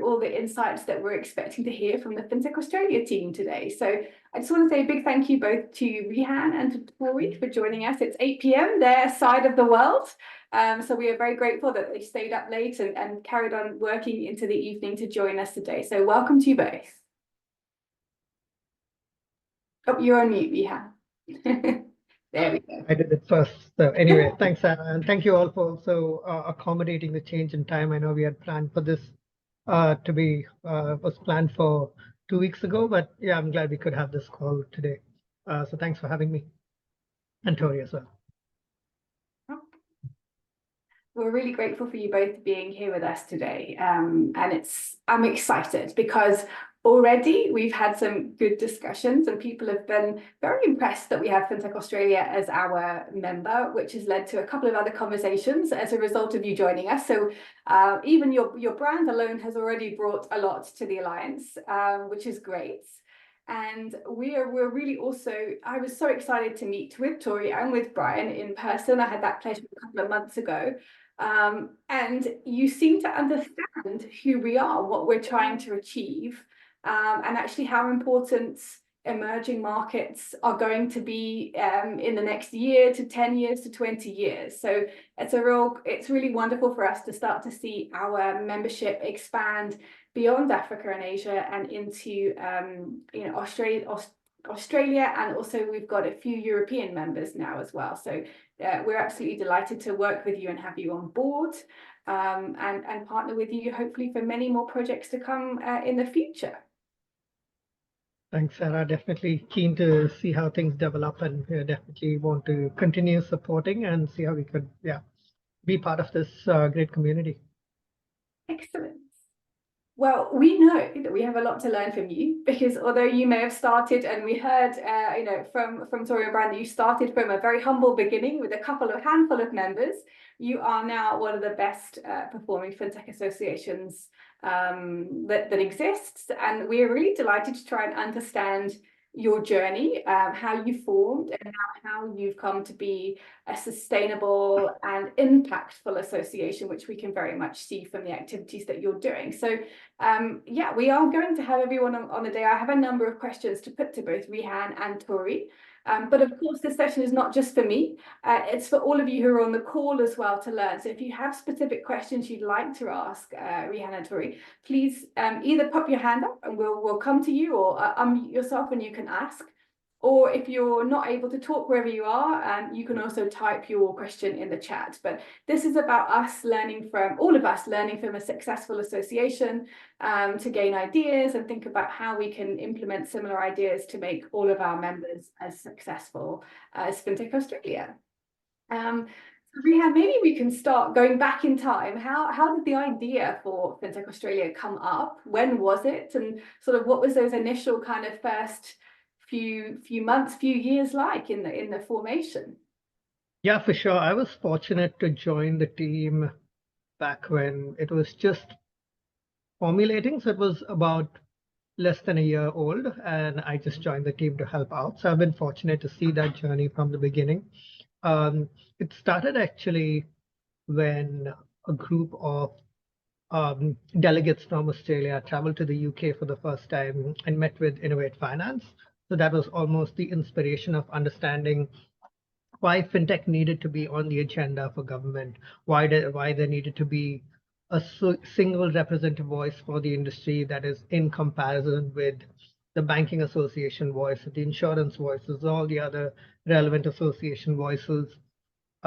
through all the insights that we're expecting to hear from the FinTech Australia team today. So I just want to say a big thank you both to Rihan and to Tori for joining us. It's 8 p.m. their side of the world. So we are very grateful that they stayed up late and carried on working into the evening to join us today. So welcome to you both. Oh, you're on mute, Rihan. There we go. I did it first. So anyway, thanks, Sarah, and thank you all for also accommodating the change in time. I know we had planned for this was planned for 2 weeks ago, but yeah, I'm glad we could have this call today. So thanks for having me, and Tori as well. We're really grateful for you both being here with us today. And I'm excited because already we've had some good discussions and people have been very impressed that we have FinTech Australia as our member, which has led to a couple of other conversations as a result of you joining us. So even your brand alone has already brought a lot to the Alliance, which is great. And we're really also, I was so excited to meet with Tori and with Brian in person. I had that pleasure a couple of months ago. And you seem to understand who we are, what we're trying to achieve, and actually how important emerging markets are going to be in the next year to 10 years to 20 years. So it's really wonderful for us to start to see our membership expand beyond Africa and Asia and into Australia, and also we've got a few European members now as well. So we're absolutely delighted to work with you and have you on board, and partner with you hopefully for many more projects to come in the future. Thanks, Sarah. Definitely keen to see how things develop, and definitely want to continue supporting and see how we could, be part of this great community. Excellent. Well, we know that we have a lot to learn from you, because although you may have started, and we heard, from Tori and Brian, that you started from a very humble beginning with a handful of members, you are now one of the best performing FinTech associations that exists. And we are really delighted to try and understand your journey, how you formed, and how you've come to be a sustainable and impactful association, which we can very much see from the activities that you're doing. So we are going to have everyone on the day. I have a number of questions to put to both Rihan and Tori. But of course, this session is not just for me. It's for all of you who are on the call as well to learn. So if you have specific questions you'd like to ask Rihan and Tori, please either pop your hand up and we'll come to you, or unmute yourself and you can ask. Or if you're not able to talk wherever you are, you can also type your question in the chat. But this is about all of us learning from a successful association to gain ideas and think about how we can implement similar ideas to make all of our members as successful as FinTech Australia. Rihan, maybe we can start going back in time. How did the idea for FinTech Australia come up? When was it? And sort of what was those initial kind of first few months, few years like in the formation? Yeah, for sure. I was fortunate to join the team back when it was just formulating. So it was about less than a year old, and I just joined the team to help out. So I've been fortunate to see that journey from the beginning. It started actually when a group of delegates from Australia traveled to the UK for the first time and met with Innovate Finance. So that was almost the inspiration of understanding why FinTech needed to be on the agenda for government, why there needed to be a single representative voice for the industry that is in comparison with the banking association voice, the insurance voices, all the other relevant association voices.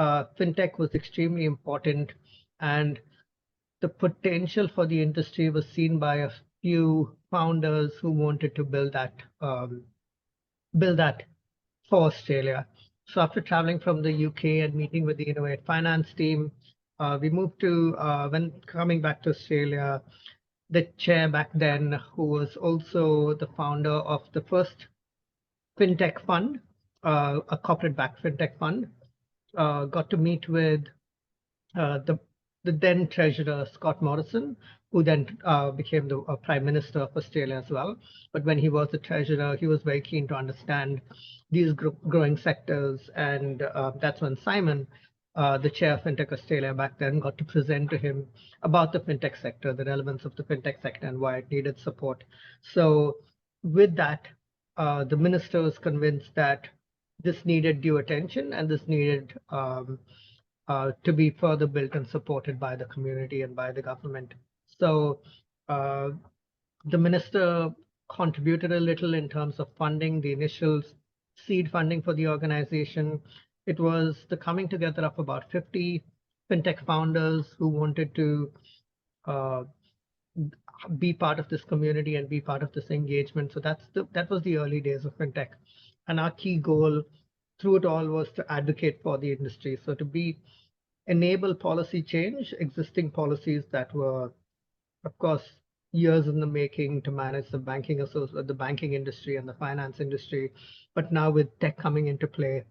FinTech was extremely important, and the potential for the industry was seen by a few founders who wanted to build that for Australia. So after traveling from the UK and meeting with the Innovate Finance team, we moved to, when coming back to Australia, the chair back then, who was also the founder of the first FinTech fund, a corporate-backed FinTech fund, got to meet with the then treasurer, Scott Morrison, who then became the Prime Minister of Australia as well. But when he was the treasurer, he was very keen to understand these growing sectors. And that's when Simon the chair of FinTech Australia back then, got to present to him about the fintech sector, the relevance of the fintech sector, and why it needed support. So, with that, the minister was convinced that this needed due attention and this needed to be further built and supported by the community and by the government. So, uh, the minister contributed a little in terms of funding, the initial seed funding for the organization. It was the coming together of about 50 fintech founders who wanted to uh, be part of this community and be part of this engagement. So that was the early days of fintech, and our key goal through it all was to advocate for the industry. So to be enable policy change, existing policies that were, of course, years in the making to manage the banking industry and the finance industry. But now with tech coming into play,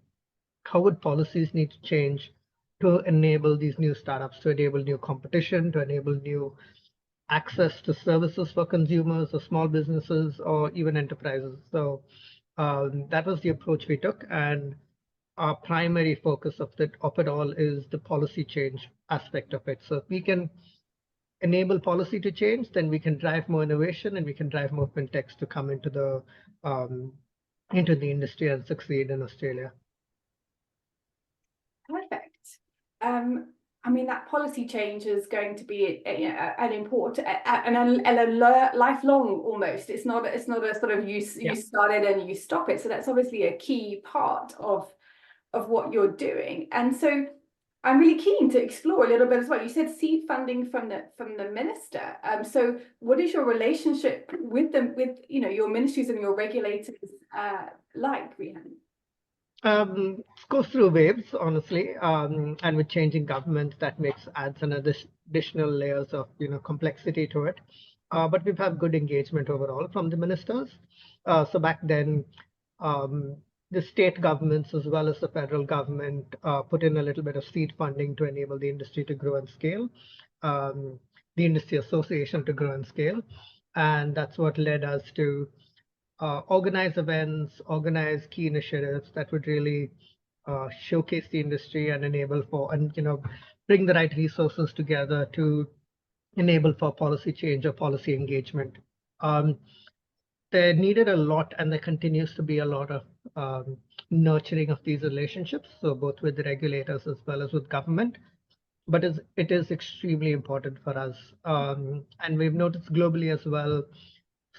how would policies need to change to enable these new startups, to enable new competition, to enable new access to services for consumers or small businesses or even enterprises? So that was the approach we took, and our primary focus of it all is the policy change aspect of it. So if we can enable policy to change, then we can drive more innovation and we can drive more fintechs to come um, into the industry and succeed in Australia. Perfect. I mean, that policy change is going to be an important and a lifelong almost. It's not a sort of you started and you stop it. So that's obviously a key part of what you're doing. And so I'm really keen to explore a little bit as well. You said seed funding from the minister. So what is your relationship with them, with your ministries and your regulators like, Rihan? It goes through waves, honestly, and with changing governments, that adds another additional layers of complexity to it. But we've had good engagement overall from the ministers. So back then, um, the state governments as well as the federal government put in a little bit of seed funding to enable the industry to grow and scale, um, the industry association to grow and scale, and that's what led us to organize events, organize key initiatives that would really showcase the industry and enable for, and bring the right resources together to enable for policy change or policy engagement. Um, there needed a lot, and there continues to be a lot of nurturing of these relationships, so both with the regulators as well as with government. But it is extremely important for us, and we've noticed globally as well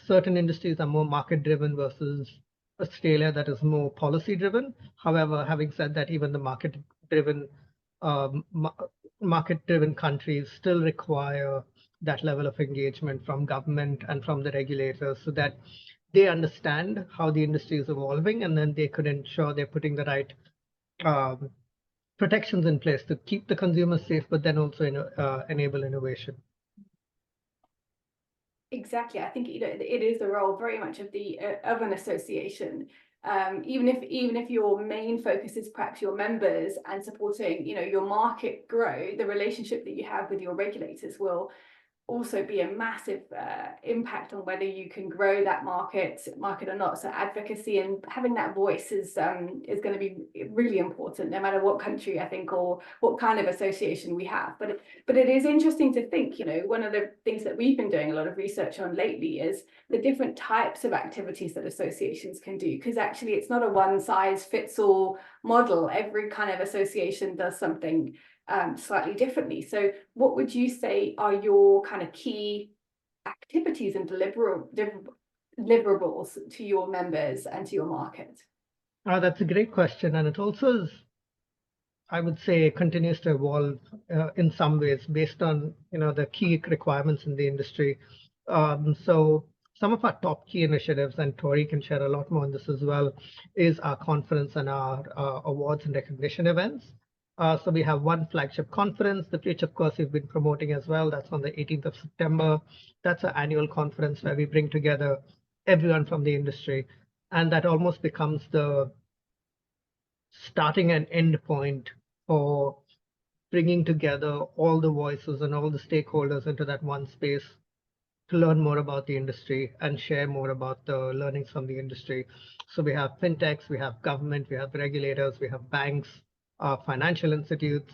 certain industries are more market driven versus Australia that is more policy driven. However, having said that, even the driven um, market driven countries still require that level of engagement from government and from the regulators so that they understand how the industry is evolving, and then they could ensure they're putting the right um, protections in place to keep the consumers safe, but then also enable innovation. Exactly. I think it is the role very much of the of an association. Even if your main focus is perhaps your members and supporting your market grow, the relationship that you have with your regulators will also be a massive impact on whether you can grow that market or not. So advocacy and having that voice is going to be really important, no matter what country, I think, or what kind of association we have. But it is interesting to think, one of the things that we've been doing a lot of research on lately is the different types of activities that associations can do, because actually it's not a one size fits all model. Every kind of association does something slightly differently. So what would you say are your kind of key activities and deliverables to your members and to your market? That's a great question, and it also is, I would say, continues to evolve in some ways based on the key requirements in the industry. So some of our top key initiatives, and Tori can share a lot more on this as well, is our conference and our awards and recognition events. So we have one flagship conference, which of course we've been promoting as well. That's on the 18th of September. That's an annual conference where we bring together everyone from the industry, and that almost becomes the starting and end point for bringing together all the voices and all the stakeholders into that one space to learn more about the industry and share more about the learnings from the industry. So we have fintechs, we have government, we have regulators, we have banks, financial institutes,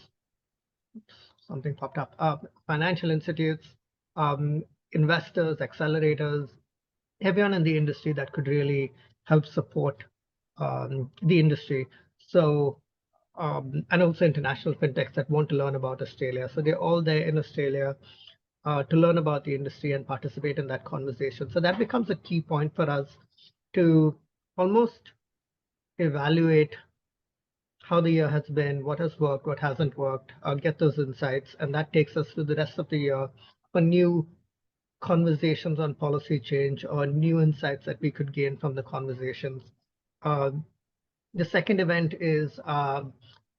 something popped up, financial institutes, um, investors, accelerators, everyone in the industry that could really help support the industry. So, and also international fintechs that want to learn about Australia. So they're all there in Australia to learn about the industry and participate in that conversation. So that becomes a key point for us to almost evaluate how the year has been, what has worked, what hasn't worked, get those insights. And that takes us through the rest of the year for new conversations on policy change or new insights that we could gain from the conversations. Uh, the second event is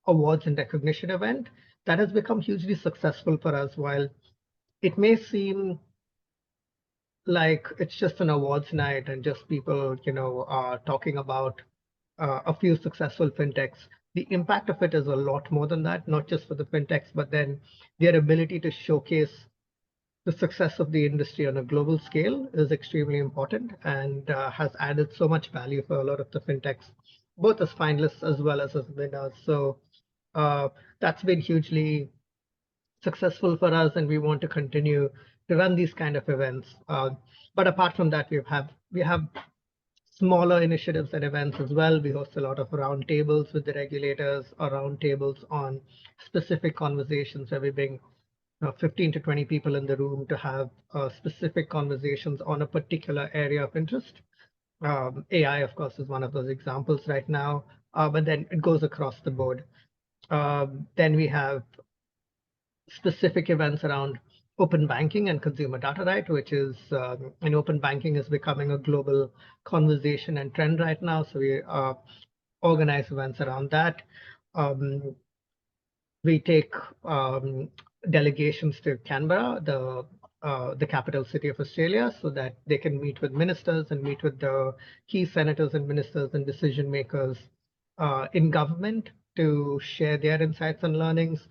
awards and recognition event that has become hugely successful for us. While it may seem like it's just an awards night and just people, talking about a few successful fintechs, the impact of it is a lot more than that, not just for the fintechs, but then their ability to showcase the success of the industry on a global scale is extremely important and has added so much value for a lot of the fintechs, both as finalists as well as winners. So that's been hugely successful for us, and we want to continue to run these kind of events. But apart from that, we have smaller initiatives and events as well. We host a lot of roundtables with the regulators or roundtables on specific conversations where we bring 15 to 20 people in the room to have specific conversations on a particular area of interest. AI, of course, is one of those examples right now, but then it goes across the board. Then we have specific events around open banking and consumer data right, which is and open banking is becoming a global conversation and trend right now. So we organize events around that. Um, we take delegations to Canberra, the capital city of Australia, so that they can meet with ministers and meet with the key senators and ministers and decision makers in government to share their insights and learnings.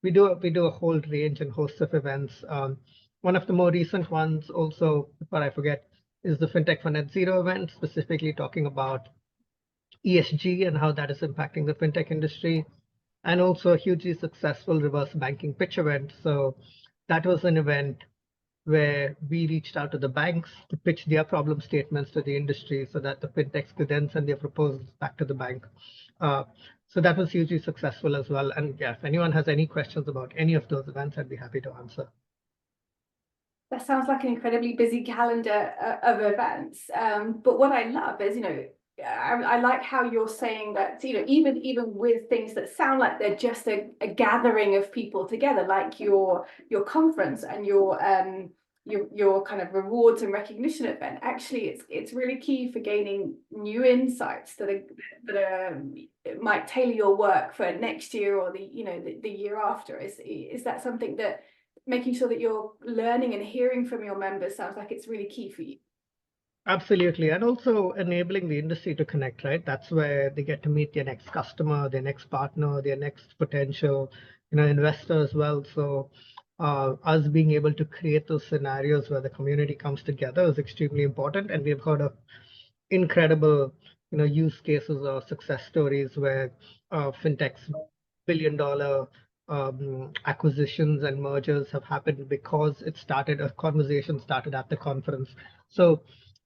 We do a whole range and host of events. One of the more recent ones, also, before I forget, is the FinTech for Net Zero event, specifically talking about ESG and how that is impacting the fintech industry, and also a hugely successful reverse banking pitch event. So that was an event where we reached out to the banks to pitch their problem statements to the industry so that the fintechs could then send their proposals back to the bank. Uh, so that was hugely successful as well. And yeah, if anyone has any questions about any of those events, I'd be happy to answer. That sounds like an incredibly busy calendar of events. But what I love is, I like how you're saying that, even with things that sound like they're just a gathering of people together, like your conference and your kind of rewards and recognition event, actually it's really key for gaining new insights that might tailor your work for next year or the year after. Is that something that making sure that you're learning and hearing from your members sounds like it's really key for you? Absolutely. And also enabling the industry to connect, right? That's where they get to meet their next customer, their next partner, their next potential, investor as well. So us being able to create those scenarios where the community comes together is extremely important. And we've heard of incredible, use cases or success stories where fintechs billion-dollar acquisitions and mergers have happened because a conversation started at the conference. So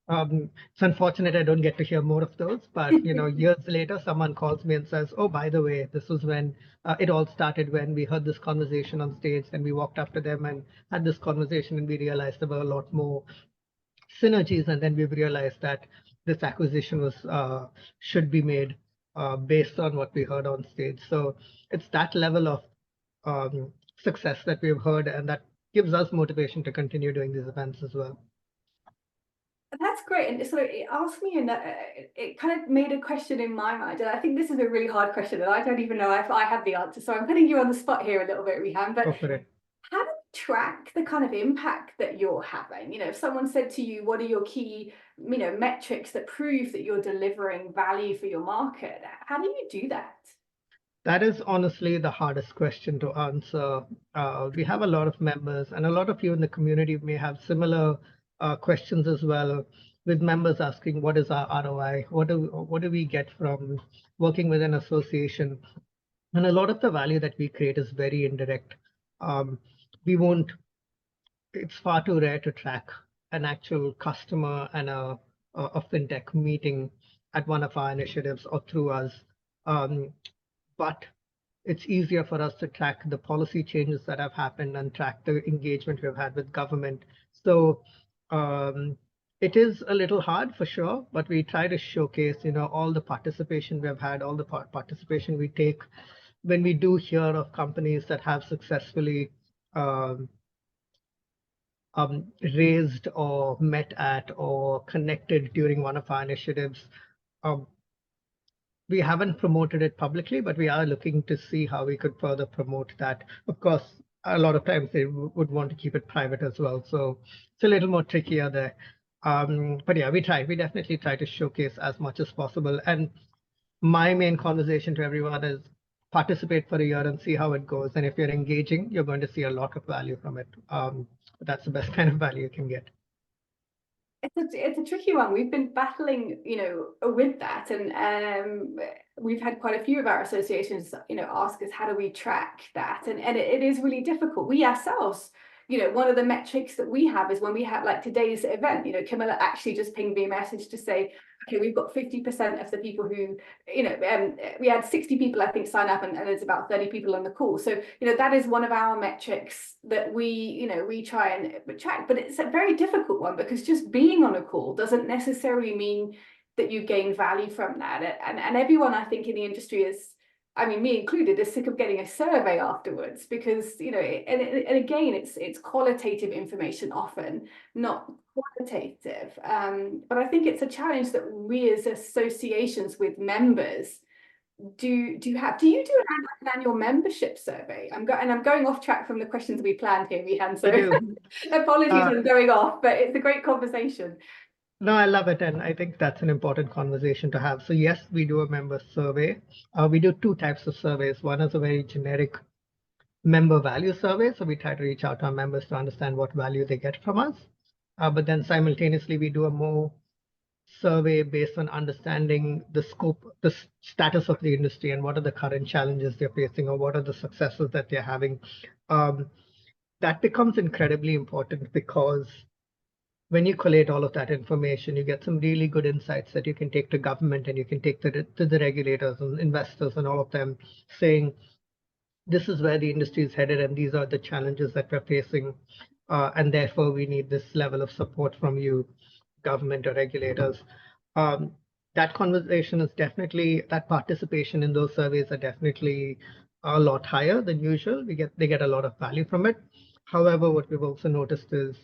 it's unfortunate I don't get to hear more of those, but years later, someone calls me and says, "Oh, by the way, this was when it all started when we heard this conversation on stage, and we walked up to them and had this conversation, and we realized there were a lot more synergies, and then we've realized that this acquisition should be made based on what we heard on stage." So it's that level of success that we've heard, and that gives us motivation to continue doing these events as well. That's great. And so it asked me, and it kind of made a question in my mind. And I think this is a really hard question, and I don't even know if I have the answer. So I'm putting you on the spot here a little bit, Rihan. But Go for it. how do you track the kind of impact that you're having? If someone said to you, what are your key, metrics that prove that you're delivering value for your market? How do you do that? That is honestly the hardest question to answer. We have a lot of members, and a lot of you in the community may have similar questions as well, with members asking, "What is our ROI? What do we get from working with an association?" And a lot of the value that we create is very indirect. We won't, it's far too rare to track an actual customer and a fintech meeting at one of our initiatives or through us. Um, but it's easier for us to track the policy changes that have happened and track the engagement we've had with government. So um, it is a little hard for sure, but we try to showcase, all the participation we've had, all the participation we take when we do hear of companies that have successfully um, raised or met at or connected during one of our initiatives. Um, we haven't promoted it publicly, but we are looking to see how we could further promote that. Of course, a lot of times they would want to keep it private as well, so it's a little more trickier there. But yeah, we try. We definitely try to showcase as much as possible. And my main conversation to everyone is participate for a year and see how it goes. And if you're engaging, you're going to see a lot of value from it. That's the best kind of value you can get. It's a tricky one. We've been battling, with that, and we've had quite a few of our associations, ask us how do we track that, and it is really difficult. We ourselves, one of the metrics that we have is when we have like today's event. Camilla actually just pinged me a message to say, okay, we've got 50% of the people who, we had 60 people I think sign up, and there's about 30 people on the call. So that is one of our metrics that we try and track, but it's a very difficult one because just being on a call doesn't necessarily mean that you gain value from that. And everyone I think in the industry is, I mean, me included, is sick of getting a survey afterwards because, and again, it's qualitative information often, not quantitative. But I think it's a challenge that we as associations with members do you do an annual membership survey? I'm going off track from the questions we planned here, Rihan, so We do. apologies, Uh, I'm going off, but it's a great conversation. No, I love it, and I think that's an important conversation to have. So yes, we do a member survey. We do two types of surveys. One is a very generic member value survey, so we try to reach out to our members to understand what value they get from us. But then simultaneously, we do a more survey based on understanding the scope, the status of the industry, and what are the current challenges they're facing, or what are the successes that they're having. Um, that becomes incredibly important because when you collate all of that information, you get some really good insights that you can take to government and you can take to the regulators and investors and all of them, saying, this is where the industry is headed and these are the challenges that we're facing. And therefore, we need this level of support from you, government or regulators. Um, that conversation is definitely, that participation in those surveys are definitely a lot higher than usual. They get a lot of value from it. However, what we've also noticed is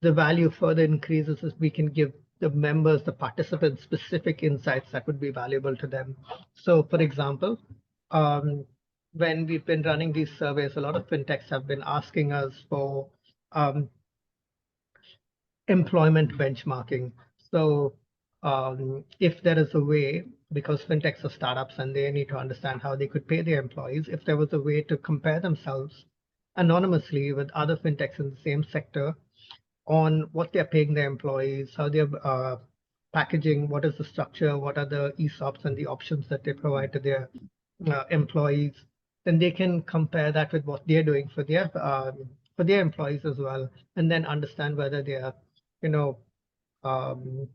the value further increases as we can give the members, the participants, specific insights that would be valuable to them. So, for example, when we've been running these surveys, a lot of fintechs have been asking us for um, employment benchmarking. So, if there is a way, because fintechs are startups and they need to understand how they could pay their employees, if there was a way to compare themselves anonymously with other fintechs in the same sector on what they're paying their employees, how they're packaging, what is the structure, what are the ESOPs and the options that they provide to their employees, then they can compare that with what they're doing for their employees as well, and then understand whether they are, you know, um,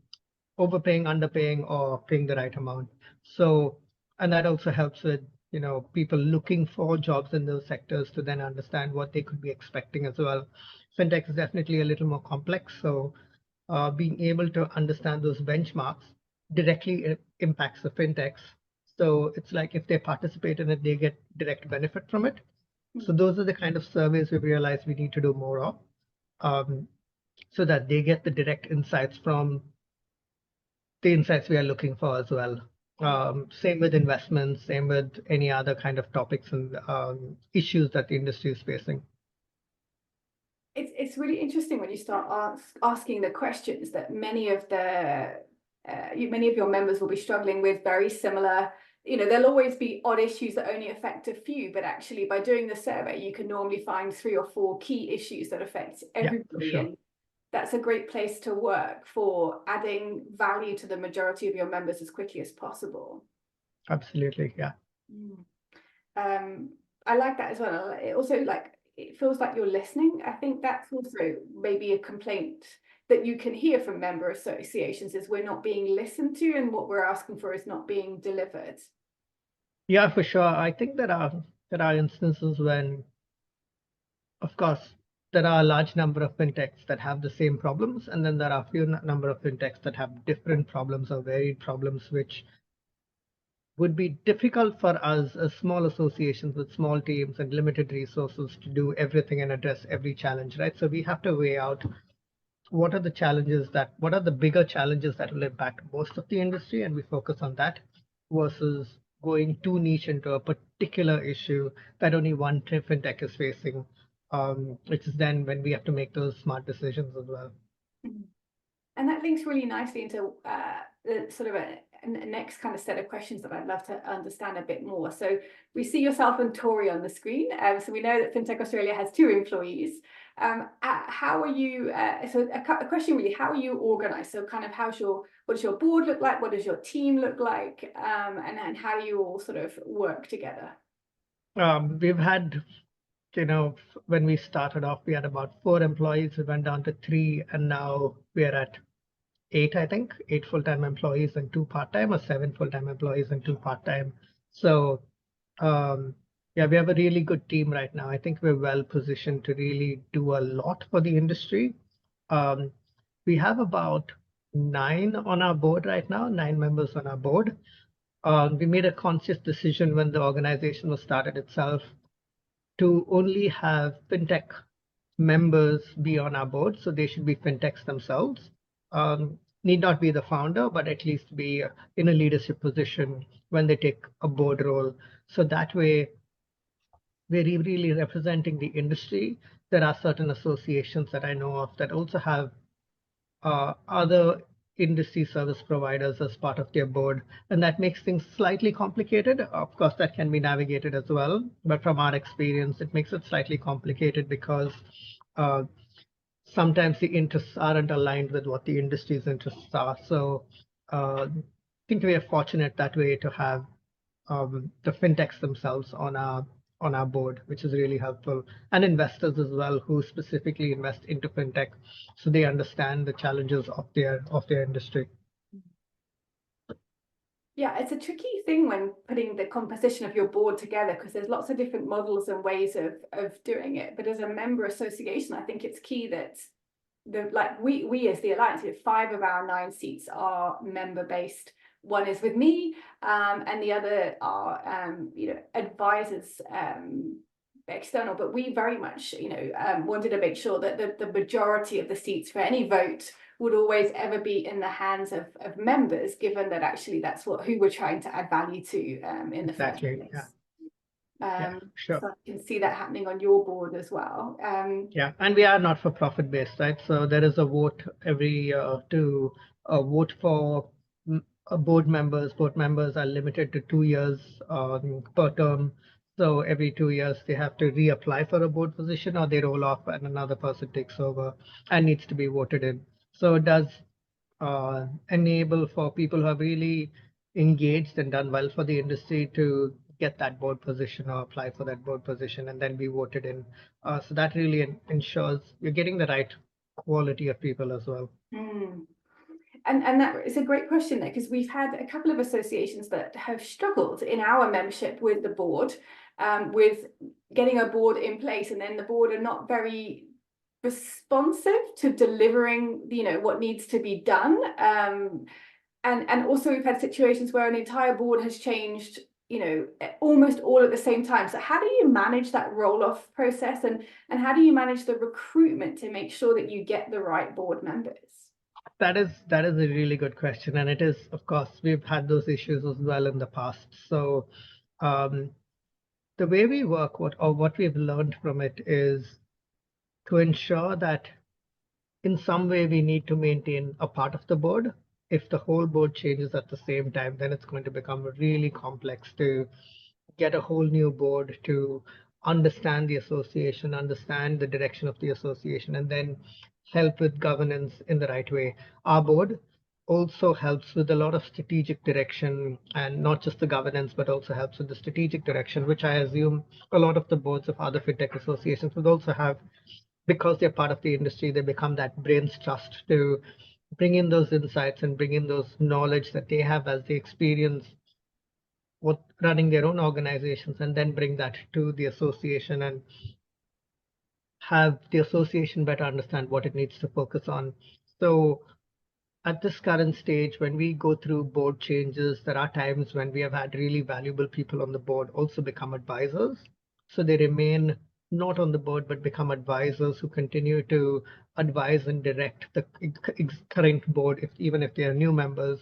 overpaying, underpaying, or paying the right amount. So, and that also helps with, people looking for jobs in those sectors to then understand what they could be expecting as well. Fintech is definitely a little more complex, so being able to understand those benchmarks directly impacts the fintechs. So it's like if they participate in it, they get direct benefit from it. So those are the kind of surveys we've realized we need to do more of, um, so that they get the direct insights from the insights we are looking for as well. Same with investments, same with any other kind of topics and issues that the industry is facing. It's really interesting when you start asking the questions that many of your members will be struggling with very similar. There'll always be odd issues that only affect a few, but actually by doing the survey, you can normally find 3 or 4 key issues that affect Yeah, for everybody. sure. And that's a great place to work for adding value to the majority of your members as quickly as possible. Absolutely. Yeah. Mm. I like that as well. It also like it feels like you're listening. I think that's also maybe a complaint that you can hear from member associations is we're not being listened to and what we're asking for is not being delivered. Yeah, for sure. I think there are instances when, of course, there are a large number of fintechs that have the same problems, and then there are a few number of fintechs that have different problems or varied problems, which would be difficult for us as small associations with small teams and limited resources to do everything and address every challenge, right? So we have to weigh out what are the bigger challenges that will impact most of the industry, and we focus on that versus going too niche into a particular issue that only one fintech is facing, which is then when we have to make those smart decisions as well. Mhm. And that links really nicely into the sort of a next kind of set of questions that I'd love to understand a bit more. So we see yourself and Tori on the screen. So we know that FinTech Australia has 2 employees. How are you? So a question really: how are you organised? So kind of what does your board look like? What does your team look like? And how do you all sort of work together? We've had, when we started off, we had about 4 employees. We went down to 3, and now we're at 8, I think, 8 full-time employees and 2 part-time, or 7 full-time employees and 2 part-time. So, yeah, we have a really good team right now. I think we're well positioned to really do a lot for the industry. Um, we have about 9 on our board right now, 9 members on our board. We made a conscious decision when the organization was started itself to only have fintech members be on our board, so they should be fintechs themselves. Need not be the founder, but at least be in a leadership position when they take a board role. So that way, we're really representing the industry. There are certain associations that I know of that also have other industry service providers as part of their board, and that makes things slightly complicated. Of course, that can be navigated as well, but from our experience, it makes it slightly complicated because uh, sometimes the interests aren't aligned with what the industry's interests are. So I think we are fortunate that way to have the fintechs themselves on our board, which is really helpful, and investors as well who specifically invest into fintech, so they understand the challenges of their industry. Yeah, it's a tricky thing when putting the composition of your board together because there's lots of different models and ways of doing it. But as a member association, I think it's key that we as the Alliance, 5 of our 9 seats are member based. One is with me, and the other are advisors external. But we very much wanted to make sure that the majority of the seats for any vote would always ever be in the hands of members, given that actually that's who we're trying to add value to in the first Exactly. place. Yeah, sure. So I can see that happening on your board as well. Yeah, and we are not for profit based, right? So there is a vote every year to vote for board members. Board members are limited to 2 years per term. So every 2 years they have to reapply for a board position, or they roll off and another person takes over and needs to be voted in. So it does enable for people who have really engaged and done well for the industry to get that board position or apply for that board position and then be voted in. So that really ensures you're getting the right quality of people as well. Mm. And that is a great question there, because we've had a couple of associations that have struggled in our membership with the board, with getting a board in place, and then the board are not very responsive to delivering, what needs to be done. And also we've had situations where an entire board has changed, almost all at the same time. So how do you manage that roll-off process, and how do you manage the recruitment to make sure that you get the right board members? That is a really good question, and it is, of course, we've had those issues as well in the past. So um, the way we work, what we've learned from it is to ensure that in some way we need to maintain a part of the board. If the whole board changes at the same time, then it's going to become really complex to get a whole new board to understand the association, understand the direction of the association, and then help with governance in the right way. Our board also helps with a lot of strategic direction, and not just the governance, but also helps with the strategic direction, which I assume a lot of the boards of other fintech associations would also have, because they're part of the industry. They become that brain's trust to bring in those insights and bring in those knowledge that they have as they experience what running their own organizations, and then bring that to the association and have the association better understand what it needs to focus on. So at this current stage, when we go through board changes, there are times when we have had really valuable people on the board also become advisors. So they remain not on the board, but become advisors who continue to advise and direct the current board, even if they are new members,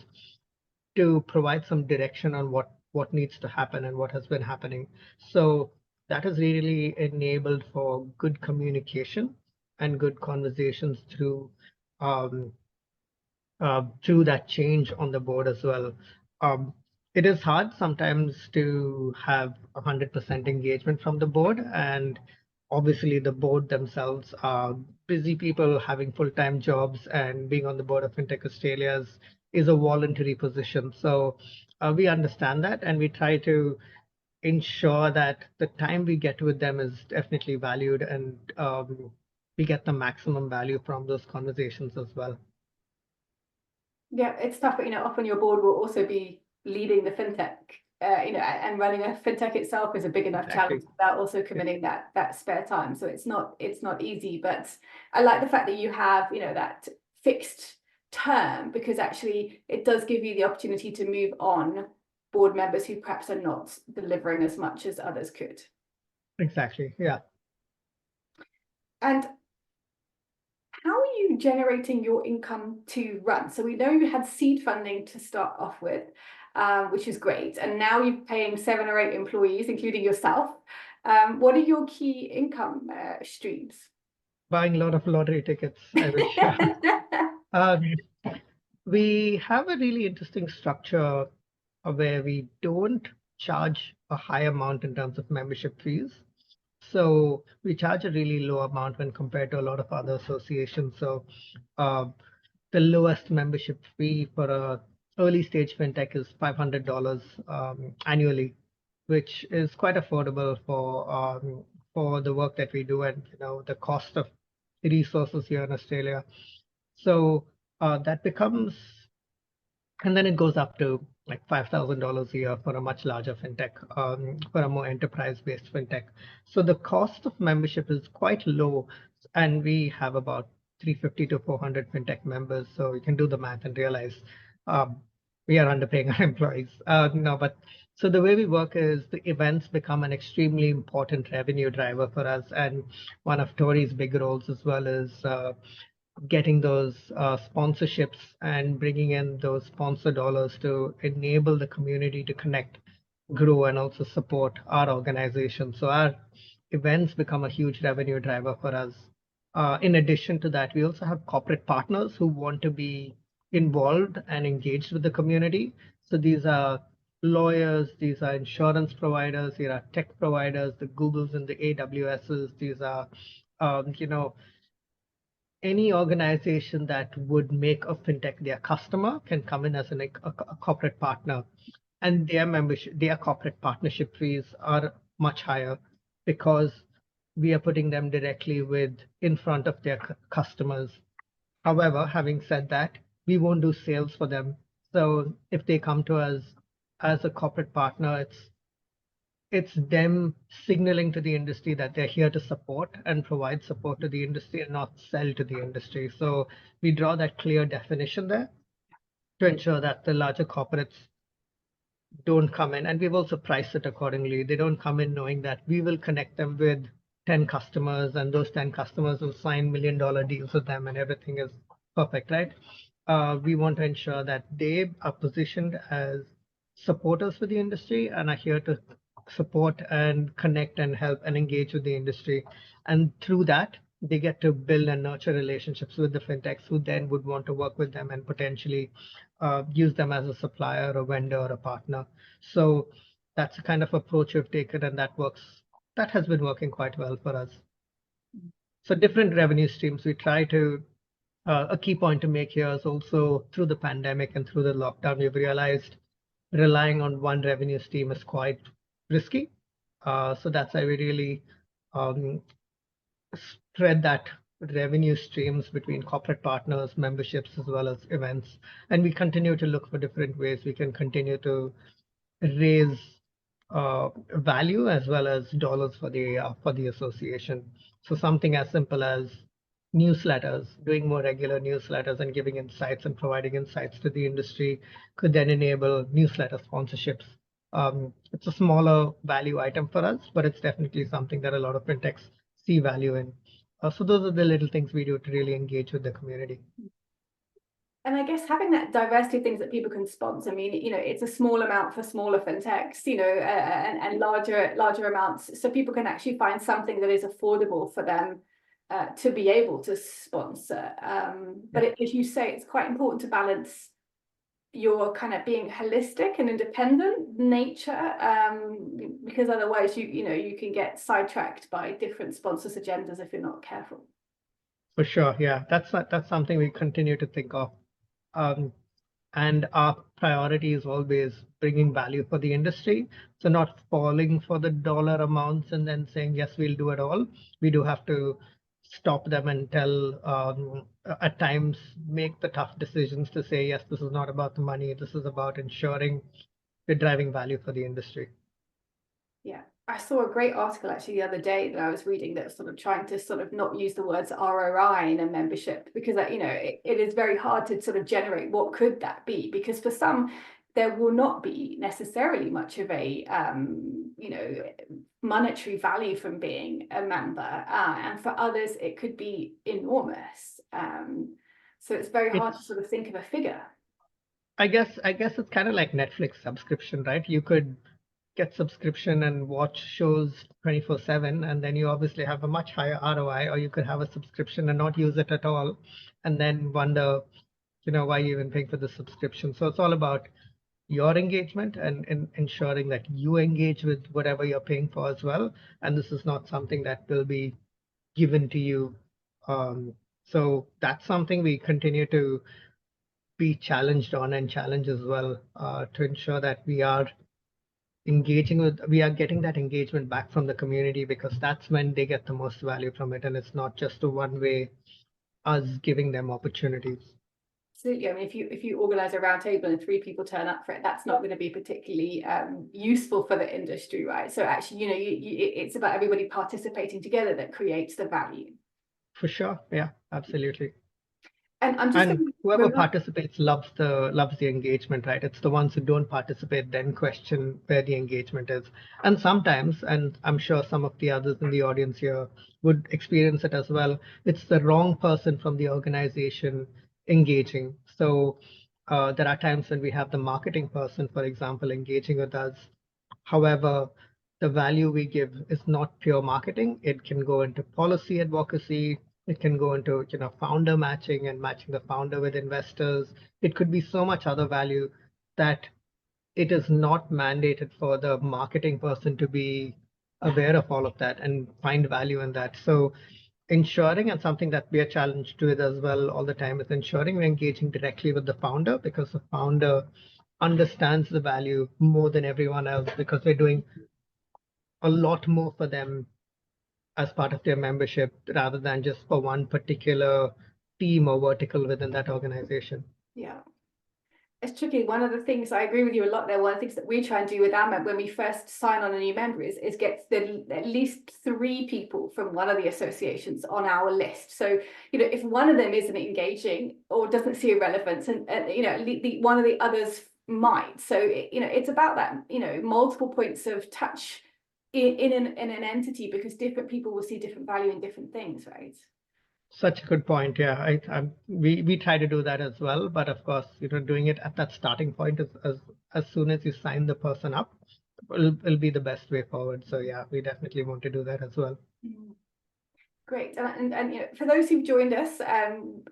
to provide some direction on what needs to happen and what has been happening. So that has really enabled for good communication and good conversations through that change on the board as well. Um, it is hard sometimes to have 100% engagement from the board, and obviously the board themselves are busy people having full-time jobs, and being on the board of FinTech Australia is a voluntary position. So we understand that, and we try to ensure that the time we get with them is definitely valued, and we get the maximum value from those conversations as well. Yeah, it's tough, but often your board will also be leading the fintech, and running a fintech itself is a big enough challenge without also committing that spare time. So it's not easy, but I like the fact that you have, that fixed term, because actually it does give you the opportunity to move on board members who perhaps are not delivering as much as others could. Exactly, yeah. And how are you generating your income to run? So we know you had seed funding to start off with, which is great. And now you're paying 7 or 8 employees, including yourself. What are your key income streams? Buying a lot of lottery tickets, I wish. Um, we have a really interesting structure where we don't charge a high amount in terms of membership fees. So we charge a really low amount when compared to a lot of other associations. So uh, the lowest membership fee for a early stage fintech is $500 annually, which is quite affordable for the work that we do, and the cost of resources here in Australia. So that becomes, and then it goes up to like $5,000 a year for a much larger fintech, for a more enterprise-based fintech. So the cost of membership is quite low, and we have about 350 to 400 fintech members. So you can do the math and realize um, we are underpaying our employees. No, but so the way we work is the events become an extremely important revenue driver for us, and one of Tori's big roles as well is getting those sponsorships and bringing in those sponsor dollars to enable the community to connect, grow, and also support our organization. So our events become a huge revenue driver for us. In addition to that, we also have corporate partners who want to be involved and engaged with the community. So these are lawyers, these are insurance providers, these are tech providers, the Googles and the AWSs. These are, you know, any organization that would make a fintech their customer can come in as a corporate partner, and their corporate partnership fees are much higher because we are putting them directly in front of their customers. However, having said that, we won't do sales for them. So if they come to us as a corporate partner, it's them signaling to the industry that they're here to support and provide support to the industry and not sell to the industry. So we draw that clear definition there to ensure that the larger corporates don't come in, and we've also priced it accordingly. They don't come in knowing that we will connect them with 10 customers, and those 10 customers will sign $1 million deals with them and everything is perfect, right? We want to ensure that they are positioned as supporters for the industry and are here to support and connect and help and engage with the industry. And through that, they get to build and nurture relationships with the fintechs who then would want to work with them and potentially use them as a supplier, a vendor, or a partner. So that's the kind of approach we've taken, and that works. That has been working quite well for us. So different revenue streams. We try to a key point to make here is also through the pandemic and through the lockdown, we've realized relying on one revenue stream is quite risky. So that's why we really um, spread that revenue streams between corporate partners, memberships, as well as events. And we continue to look for different ways we can continue to raise value as well as dollars for the association. So something as simple as newsletters, doing more regular newsletters and giving insights and providing insights to the industry could then enable newsletter sponsorships. It's a smaller value item for us, but it's definitely something that a lot of fintechs see value in. So those are the little things we do to really engage with the community. And I guess having that diversity of things that people can sponsor, I mean, it's a small amount for smaller fintechs, and larger amounts, so people can actually find something that is affordable for them to be able to sponsor. But as you say, it's quite important to balance your kind of being holistic and independent nature, because otherwise you can get sidetracked by different sponsors' agendas if you're not careful. For sure, yeah, that's something we continue to think of. Um, and our priority is always bringing value for the industry. So not falling for the dollar amounts and then saying, yes, we'll do it all. We do have to stop them and tell, at times, make the tough decisions to say, yes, this is not about the money. This is about ensuring we're driving value for the industry. Yeah, I saw a great article actually the other day that I was reading that was sort of trying to sort of not use the words ROI in a membership, because it is very hard to sort of generate what could that be, because for some there will not be necessarily much of a monetary value from being a member, and for others it could be enormous. So it's very hard to sort of think of a figure. I guess it's kind of like Netflix subscription, right? You could get subscription and watch shows 24/7, and then you obviously have a much higher ROI, or you could have a subscription and not use it at all, and then wonder, why you even paying for the subscription. So it's all about your engagement and ensuring that you engage with whatever you're paying for as well. And this is not something that will be given to you. So that's something we continue to be challenged on and challenge as well, to ensure that we are getting that engagement back from the community, because that's when they get the most value from it, and it's not just a one way us giving them opportunities. Absolutely. I mean, if you organise a round table and 3 people turn up for it, that's not going to be particularly useful for the industry, right? So actually, it's about everybody participating together that creates the value. For sure, yeah, absolutely. And I'm just And whoever participates loves the engagement, right? It's the ones who don't participate then question where the engagement is. And sometimes, and I'm sure some of the others in the audience here would experience it as well, it's the wrong person from the organization engaging. So there are times when we have the marketing person, for example, engaging with us. However, the value we give is not pure marketing. It can go into policy advocacy. It can go into, founder matching and matching the founder with investors. It could be so much other value that it is not mandated for the marketing person to be aware of all of that and find value in that. So ensuring, and something that we are challenged with as well all the time, is ensuring we're engaging directly with the founder, because the founder understands the value more than everyone else, because we're doing a lot more for them as part of their membership rather than just for one particular team or vertical within that organization. Yeah. It's tricky. One of the things, I agree with you a lot there. One of the things that we try and do with our member when we first sign on a new member is get at least 3 people from one of the associations on our list. So, if one of them isn't engaging or doesn't see a relevance, and one of the others might. So, it's about that, multiple points of touch in an entity, because different people will see different value in different things, right? Such a good point. Yeah, we try to do that as well, but of course, doing it at that starting point as soon as you sign the person up will be the best way forward. So yeah, we definitely want to do that as well. Great. And for those who've joined us,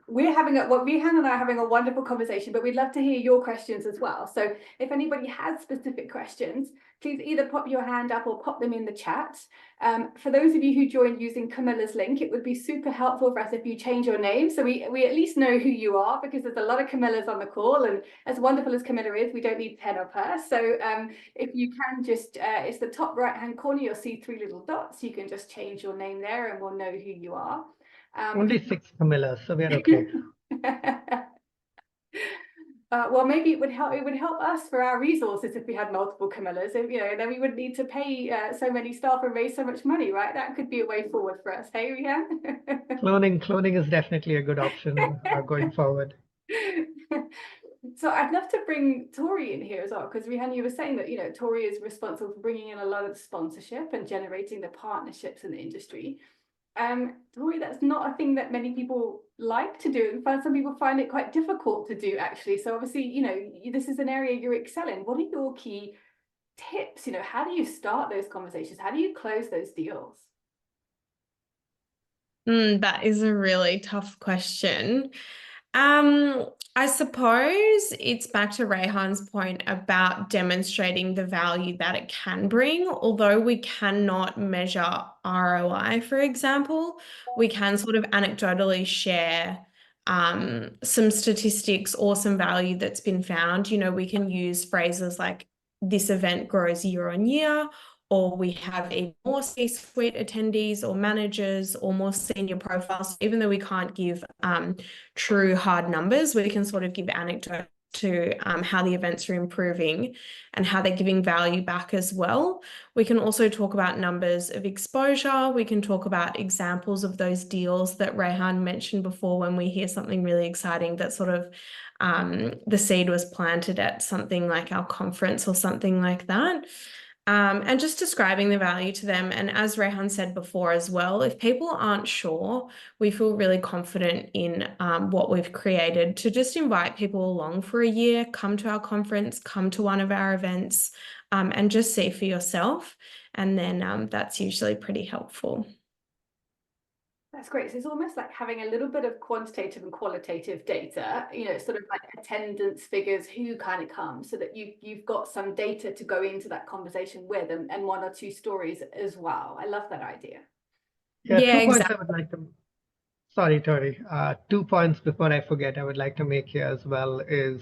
Rehan and I are having a wonderful conversation, but we'd love to hear your questions as well. So if anybody has specific questions, please either pop your hand up or pop them in the chat. For those of you who joined using Camilla's link, it would be super helpful for us if you change your name so we at least know who you are, because there's a lot of Camillas on the call, and as wonderful as Camilla is, we don't need 10 of her. So if you can just, it's the top right hand corner, you'll see 3 little dots. You can just change your name there and we'll know who you are. Only 6 Camillas, so we're okay. Well, maybe it would help us for our resources if we had multiple Camillas. If, then we wouldn't need to pay so many staff and raise so much money, right? That could be a way forward for us. Hey, Rihan? Cloning is definitely a good option going forward. So I'd love to bring Tori in here as well, because Rihan, you were saying that Tori is responsible for bringing in a lot of the sponsorship and generating the partnerships in the industry. Tori, that's not a thing that many people like to do. In fact, some people find it quite difficult to do, actually. So obviously, this is an area you excel in. What are your key tips? How do you start those conversations? How do you close those deals? That is a really tough question. I suppose it's back to Rehan's point about demonstrating the value that it can bring. Although we cannot measure ROI, for example, we can sort of anecdotally share some statistics or some value that's been found. We can use phrases like this event grows year on year, or we have even more C-suite attendees or managers or more senior profiles. Even though we can't give true hard numbers, we can sort of give anecdotes to how the events are improving and how they're giving value back as well. We can also talk about numbers of exposure. We can talk about examples of those deals that Rehan mentioned before when we hear something really exciting that sort of the seed was planted at something like our conference or something like that. And just describing the value to them. And as Rehan said before as well, if people aren't sure, we feel really confident in what we've created to just invite people along for a year, come to our conference, come to one of our events, and just see for yourself. And then that's usually pretty helpful. That's great. So it's almost like having a little bit of quantitative and qualitative data, sort of like attendance figures, who kind of comes, so that you've got some data to go into that conversation with, and 1 or 2 stories as well. I love that idea. Yeah, Yeah, 2 points exactly. I would like to, sorry, Tori, 2 points before I forget, I would like to make here as well is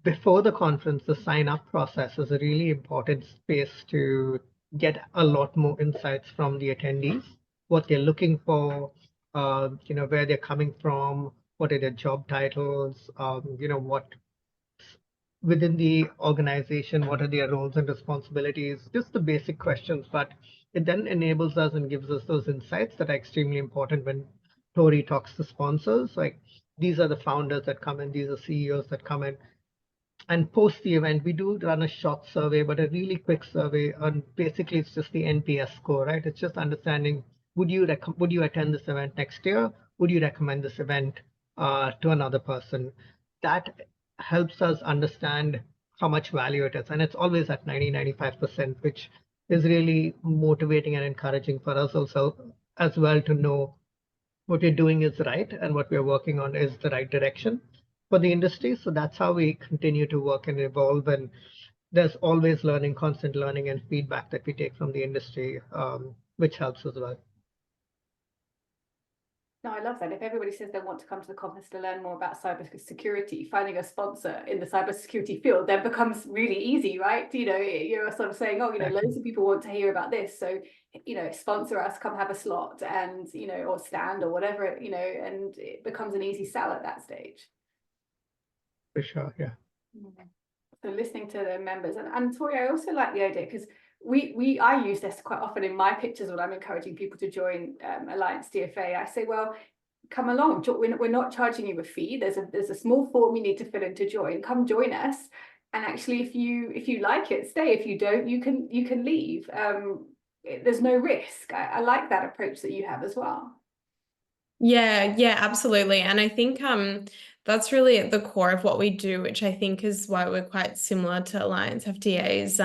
before the conference, the sign up process is a really important space to get a lot more insights from the attendees, what they're looking for, where they're coming from, what are their job titles, what within the organization, what are their roles and responsibilities, just the basic questions. But it then enables us and gives us those insights that are extremely important when Tori talks to sponsors. Like these are the founders that come in, these are CEOs that come in. And post the event, we do run a short survey, but a really quick survey. And basically, it's just the NPS score, right? It's just understanding, would you attend this event next year? Would you recommend this event to another person? That helps us understand how much value it is. And it's always at 95%, which is really motivating and encouraging for us also as well to know what we're doing is right and what we're working on is the right direction for the industry. So that's how we continue to work and evolve. And there's always learning, constant learning and feedback that we take from the industry, which helps as well. No, I love that. If everybody says they want to come to the conference to learn more about cybersecurity, finding a sponsor in the cybersecurity field then becomes really easy, right? You're sort of saying, oh, loads of people want to hear about this. So, sponsor us, come have a slot and, or stand or whatever, and it becomes an easy sell at that stage. For sure, yeah. So listening to the members, and Tori, I also like the idea because I use this quite often in my pitches when I'm encouraging people to join Alliance DFA. I say, well, come along. We're not charging you a fee. There's a small form you need to fill in to join. Come join us. And actually, if you like it, stay. If you don't, you can leave. There's no risk. I like that approach that you have as well. Yeah, absolutely. And I think that's really at the core of what we do, which I think is why we're quite similar to Alliance FDA's.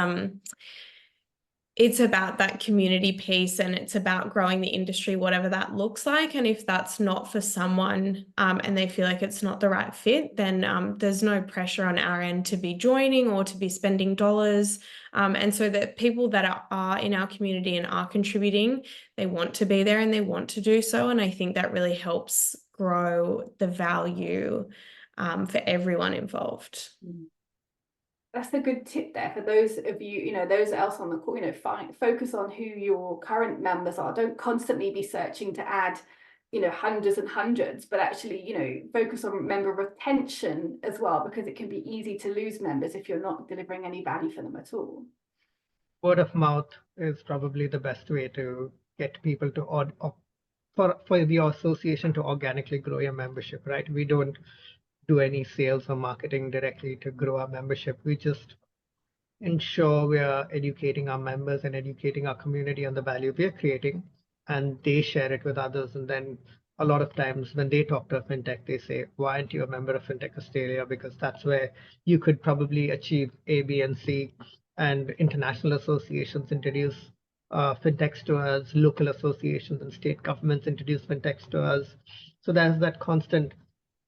it's about that community piece and it's about growing the industry, whatever that looks like. And if that's not for someone and they feel like it's not the right fit, then there's no pressure on our end to be joining or to be spending dollars. And so that people that are in our community and are contributing, they want to be there and they want to do so. And I think that really helps grow the value for everyone involved. That's a good tip there for those of you, those else on the call, focus on who your current members are. Don't constantly be searching to add, hundreds and hundreds, but actually, focus on member retention as well, because it can be easy to lose members if you're not delivering any value for them at all. Word of mouth is probably the best way to get people to for the association to organically grow your membership, right? We don't do any sales or marketing directly to grow our membership. We just ensure we are educating our members and educating our community on the value we are creating, and they share it with others. And then a lot of times when they talk to a fintech, they say, why aren't you a member of FinTech Australia? Because that's where you could probably achieve A, B, and C. And international associations introduce fintechs to us, local associations and state governments introduce fintechs to us. So there's that constant,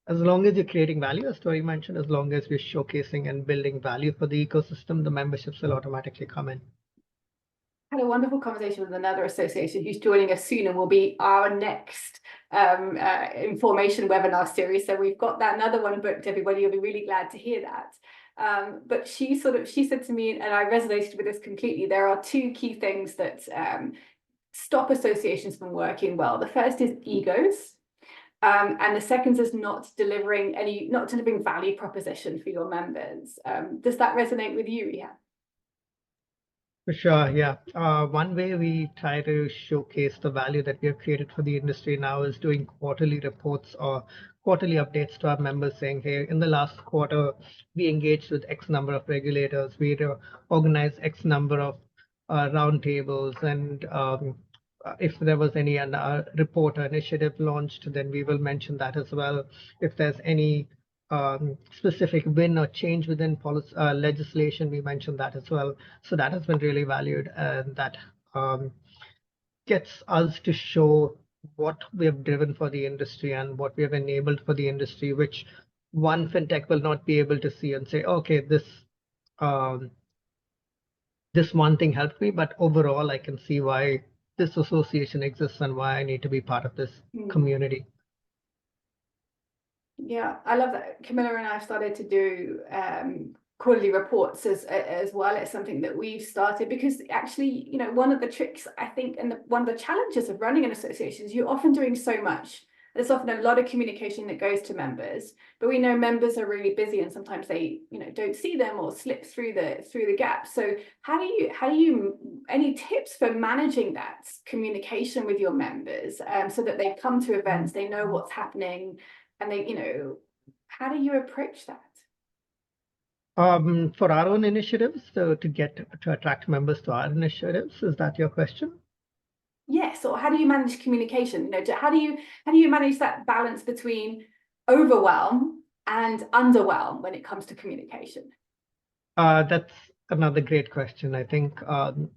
as long as you're creating value, as Tori mentioned, as long as we're showcasing and building value for the ecosystem, the memberships will automatically come in. Had a wonderful conversation with another association who's joining us soon and will be our next information webinar series. So we've got that another one booked, everybody. You'll be really glad to hear that. But she said to me, and I resonated with this completely, there are two key things that stop associations from working well. The first is egos. And the second is not delivering value proposition for your members. Does that resonate with you, Riha? For sure, yeah. One way we try to showcase the value that we have created for the industry now is doing quarterly reports or quarterly updates to our members saying, hey, in the last quarter, we engaged with X number of regulators, we organized X number of roundtables, and if there was any report or initiative launched, then we will mention that as well. If there's any specific win or change within policy, legislation, we mentioned that as well. So that has been really valued, and that gets us to show what we have driven for the industry and what we have enabled for the industry, which one fintech will not be able to see and say, okay, this one thing helped me, but overall I can see why this association exists and why I need to be part of this community. Yeah, I love that. Camilla and I have started to do quarterly reports as well. It's something that we've started because actually, one of the tricks I think, and one of the challenges of running an association is you're often doing so much. There's often a lot of communication that goes to members, but we know members are really busy and sometimes they, don't see them or slip through the gaps. So how do you any tips for managing that communication with your members so that they come to events, they know what's happening, and they, how do you approach that? For our own initiatives, so to attract members to our initiatives, is that your question? Yes, or how do you manage communication? How do you manage that balance between overwhelm and underwhelm when it comes to communication? That's another great question. I think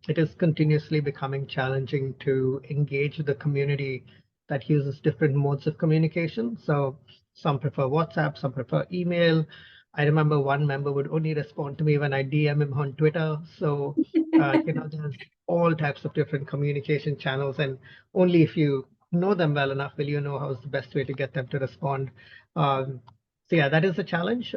it is continuously becoming challenging to engage the community that uses different modes of communication. So some prefer WhatsApp, some prefer email. I remember one member would only respond to me when I DM him on Twitter. So, there's all types of different communication channels, and only if you know them well enough will you know how's the best way to get them to respond. So yeah, that is a challenge.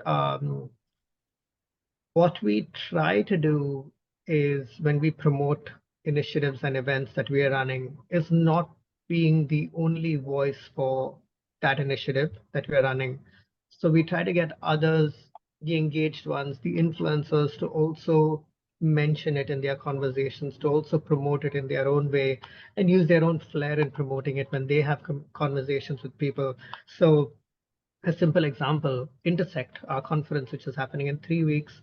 What we try to do is when we promote initiatives and events that we are running is not being the only voice for that initiative that we are running. So we try to get others, the engaged ones, the influencers, to also mention it in their conversations, to also promote it in their own way and use their own flair in promoting it when they have conversations with people. So a simple example, Intersect, our conference, which is happening in 3 weeks,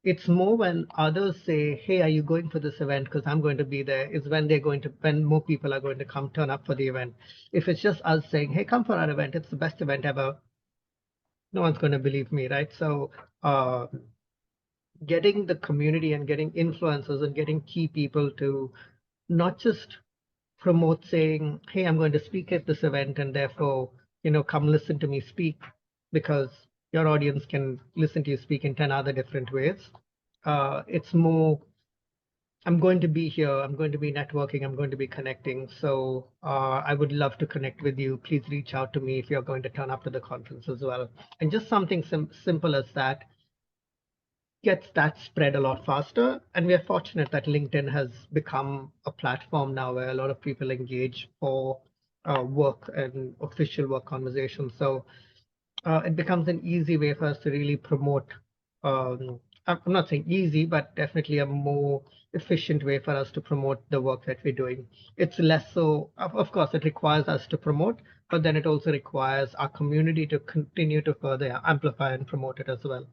it's more when others say, hey, are you going for this event? Because I'm going to be there, is when when more people are going to turn up for the event. If it's just us saying, hey, come for our event, it's the best event ever, no one's going to believe me, right? So getting the community and getting influencers and getting key people to not just promote saying, hey, I'm going to speak at this event and therefore, come listen to me speak, because your audience can listen to you speak in 10 other different ways. It's more, I'm going to be here, I'm going to be networking, I'm going to be connecting. So I would love to connect with you. Please reach out to me if you're going to turn up to the conference as well. And just something simple as that gets that spread a lot faster. And we are fortunate that LinkedIn has become a platform now where a lot of people engage for work and official work conversations. So it becomes an easy way for us to really promote. I'm not saying easy, but definitely a more efficient way for us to promote the work that we're doing. It's less so, of course, it requires us to promote, but then it also requires our community to continue to further amplify and promote it as well.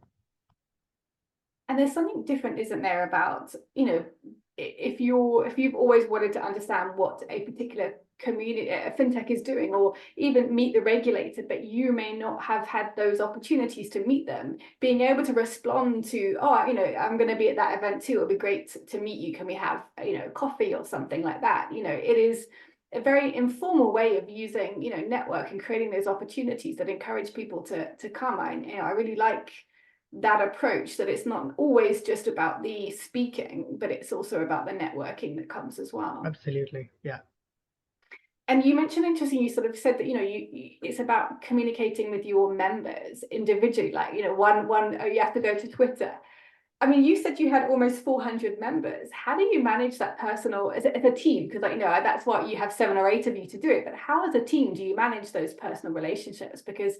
And there's something different, isn't there, about, if you've always wanted to understand what a particular community, a fintech is doing, or even meet the regulator, but you may not have had those opportunities to meet them, being able to respond to, I'm going to be at that event too, it'll be great to meet you. Can we have, coffee or something like that? It is a very informal way of using, network and creating those opportunities that encourage people to come. I really like that approach, that it's not always just about the speaking, but it's also about the networking that comes as well. Absolutely, yeah. And you mentioned, interesting, you sort of said that, it's about communicating with your members individually, like, you have to go to Twitter. I mean, you said you had almost 400 members. How do you manage that personal, as a team? Because, that's why you have 7 or 8 of you to do it. But how, as a team, do you manage those personal relationships? Because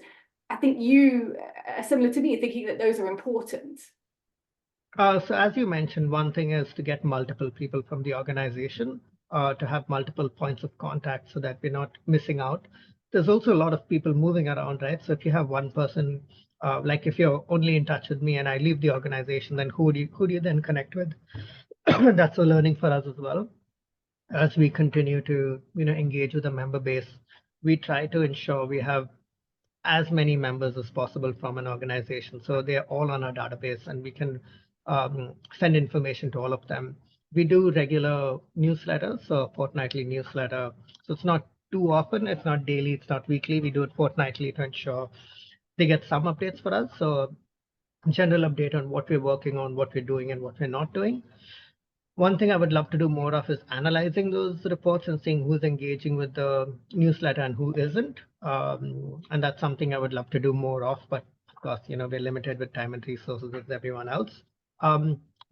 I think you are similar to me, thinking that those are important. So as you mentioned, one thing is to get multiple people from the organization, to have multiple points of contact so that we're not missing out. There's also a lot of people moving around, right? So if you have one person, like if you're only in touch with me and I leave the organization, then who do you then connect with? That's a learning for us as well. As we continue to, engage with the member base, we try to ensure we have as many members as possible from an organization. So they're all on our database and we can send information to all of them. We do regular newsletters, so a fortnightly newsletter. So it's not too often, it's not daily, it's not weekly. We do it fortnightly to ensure they get some updates for us. So general update on what we're working on, what we're doing and what we're not doing. One thing I would love to do more of is analyzing those reports and seeing who's engaging with the newsletter and who isn't. And that's something I would love to do more of, but of course, we're limited with time and resources as everyone else.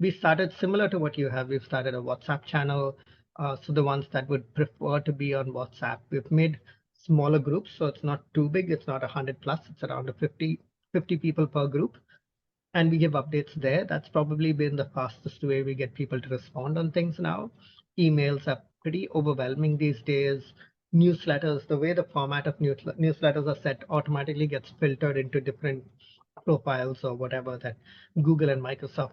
We started similar to what you have. We've started a WhatsApp channel. So the ones that would prefer to be on WhatsApp, we've made smaller groups. So it's not too big. It's not 100 plus. It's around 50 people per group. And we give updates there. That's probably been the fastest way we get people to respond on things now. Emails are pretty overwhelming these days. Newsletters, the way the format of newsletters are set, automatically gets filtered into different profiles or whatever that Google and Microsoft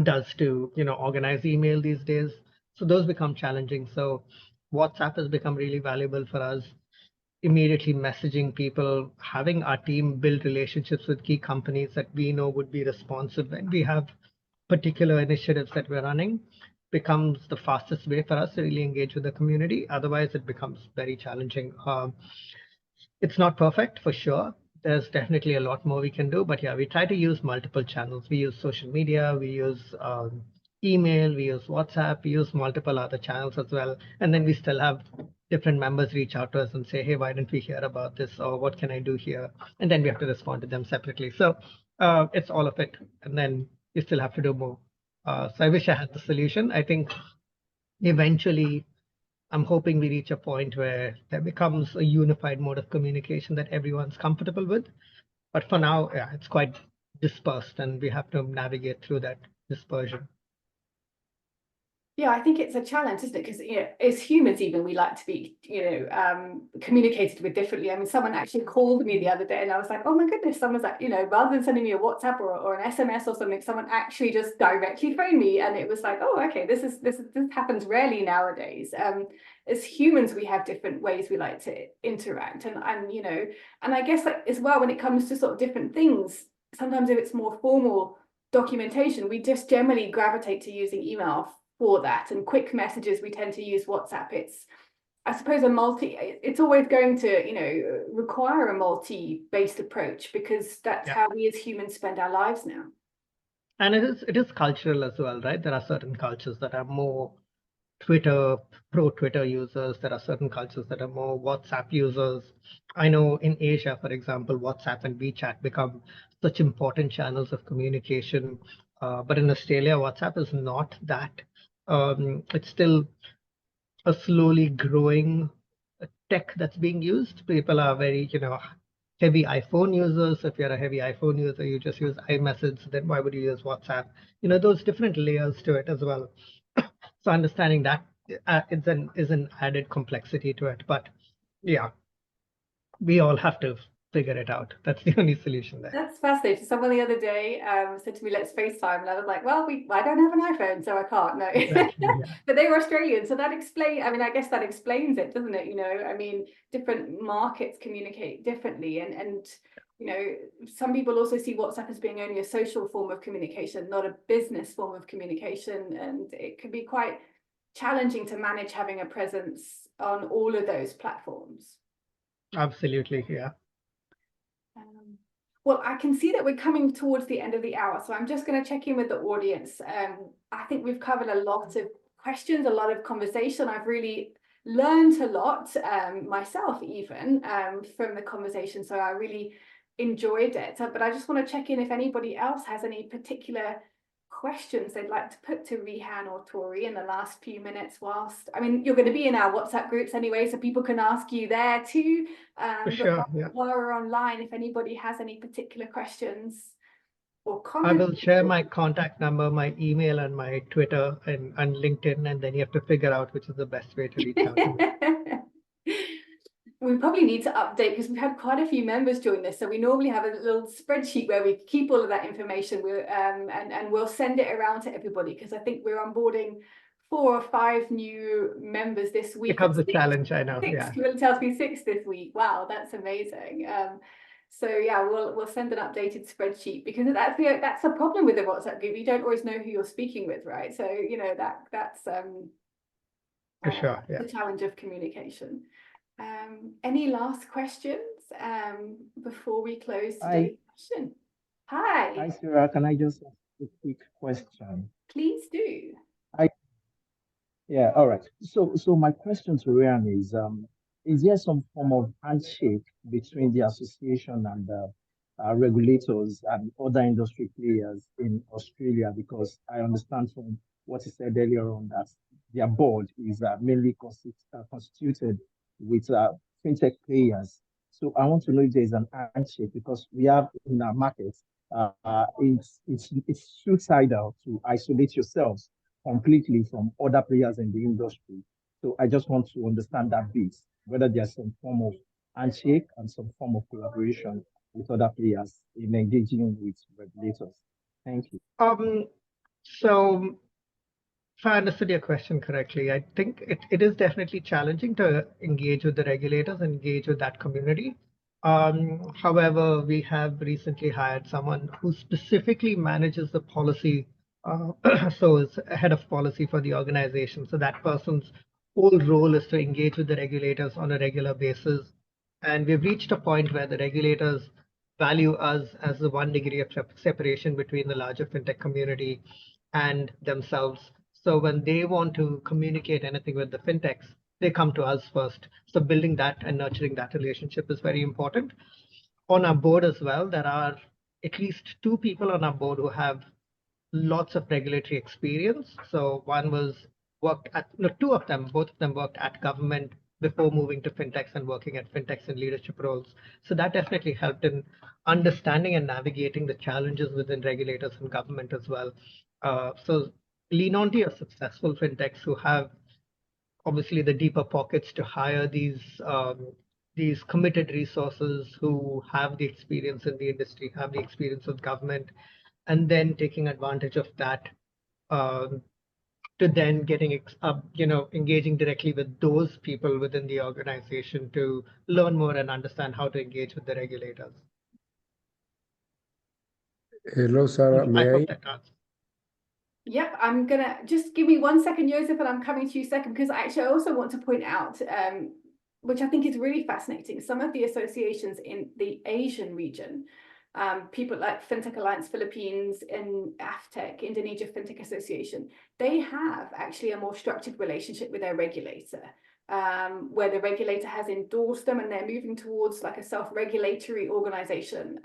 does to, organize email these days. So those become challenging. So WhatsApp has become really valuable for us. Immediately messaging people, having our team build relationships with key companies that we know would be responsive when we have particular initiatives that we're running, becomes the fastest way for us to really engage with the community. Otherwise, it becomes very challenging. It's not perfect for sure. There's definitely a lot more we can do, but yeah, we try to use multiple channels. We use social media, we use email, we use WhatsApp, we use multiple other channels as well. And then we still have different members reach out to us and say, hey, why didn't we hear about this? Or what can I do here? And then we have to respond to them separately. So it's all of it. And then you still have to do more. So I wish I had the solution. I think eventually I'm hoping we reach a point where there becomes a unified mode of communication that everyone's comfortable with. But for now, yeah, it's quite dispersed and we have to navigate through that dispersion. Yeah, I think it's a challenge, isn't it? Because, as humans, even, we like to be, communicated with differently. I mean, someone actually called me the other day and I was like, oh my goodness, someone's like, rather than sending me a WhatsApp or an SMS or something, someone actually just directly phoned me. And it was like, oh, okay, this happens rarely nowadays. As humans, we have different ways we like to interact. And I guess, like, as well, when it comes to sort of different things, sometimes if it's more formal documentation, we just generally gravitate to using email for that. And quick messages, we tend to use WhatsApp. It's, I suppose, it's always going to, you know, require a multi-based approach, because that's how we as humans spend our lives now. And it is cultural as well, right? There are certain cultures that are more pro Twitter users. There are certain cultures that are more WhatsApp users. I know in Asia, for example, WhatsApp and WeChat become such important channels of communication. But in Australia, WhatsApp is not that. It's still a slowly growing tech that's being used. People are very, heavy iPhone users. If you're a heavy iPhone user, you just use iMessage, then why would you use WhatsApp? Those different layers to it as well. So understanding that is an added complexity to it. But yeah, we all have to figure it out. That's the only solution there. That's fascinating. Someone the other day said to me, let's FaceTime. And I was like, well, I don't have an iPhone, so I can't, no. Exactly, yeah. But they were Australian. So that I guess that explains it, doesn't it? Different markets communicate differently. And some people also see WhatsApp as being only a social form of communication, not a business form of communication. And it can be quite challenging to manage having a presence on all of those platforms. Absolutely, yeah. Well, I can see that we're coming towards the end of the hour, so I'm just going to check in with the audience. I think we've covered a lot of questions, a lot of conversation. I've really learned a lot myself, even from the conversation, so I really enjoyed it. But I just want to check in if anybody else has any particular questions they'd like to put to Rehan or Tori in the last few minutes you're going to be in our WhatsApp groups anyway, so people can ask you there too. For sure, yeah. While we're online, if anybody has any particular questions or I comments. will share my contact number, my email, and my Twitter and LinkedIn, and then you have to figure out which is the best way to reach out to me. We probably need to update, because we've had quite a few members join this. So we normally have a little spreadsheet where we keep all of that information, and we'll send it around to everybody, because I think we're onboarding 4 or 5 new members this week. It becomes a challenge, I know. 6, yeah. It tells me 6 this week. Wow, that's amazing. So yeah, we'll send an updated spreadsheet, because that's a problem with the WhatsApp group. You don't always know who you're speaking with, right? So that's For sure, yeah. the challenge of communication. Any last questions before we close today's session? Hi, Sarah. Can I just ask a quick question? Please do. Yeah, all right. So my question to Ryan is there some form of handshake between the association and the regulators and other industry players in Australia? Because I understand from what he said earlier on that their board is mainly constituted with fintech players. So I want to know if there is an handshake, because we have in our markets, it's suicidal to isolate yourselves completely from other players in the industry. So I just want to understand that bit, whether there's some form of handshake and some form of collaboration with other players in engaging with regulators. Thank you. So if I understood your question correctly, I think it is definitely challenging to engage with the regulators, engage with that community. However, we have recently hired someone who specifically manages the policy, so is head of policy for the organization. So that person's whole role is to engage with the regulators on a regular basis. And we've reached a point where the regulators value us as the 1 degree of separation between the larger fintech community and themselves. So when they want to communicate anything with the fintechs, they come to us first. So building that and nurturing that relationship is very important. On our board as well, there are at least 2 people on our board who have lots of regulatory experience. So one was both of them worked at government before moving to fintechs and working at fintechs in leadership roles. So that definitely helped in understanding and navigating the challenges within regulators and government as well. So lean on to your successful fintechs who have obviously the deeper pockets to hire these committed resources who have the experience in the industry, have the experience with government, and then taking advantage of that to then engaging directly with those people within the organization to learn more and understand how to engage with the regulators. Hello, Sarah. I May hope I? that answers. Yep, I'm gonna just give me 1 second, Joseph, and I'm coming to you second, because actually I also want to point out, which I think is really fascinating, some of the associations in the Asian region, people like FinTech Alliance Philippines and AFTEC, Indonesia FinTech Association, they have actually a more structured relationship with their regulator, where the regulator has endorsed them and they're moving towards like a self-regulatory organization.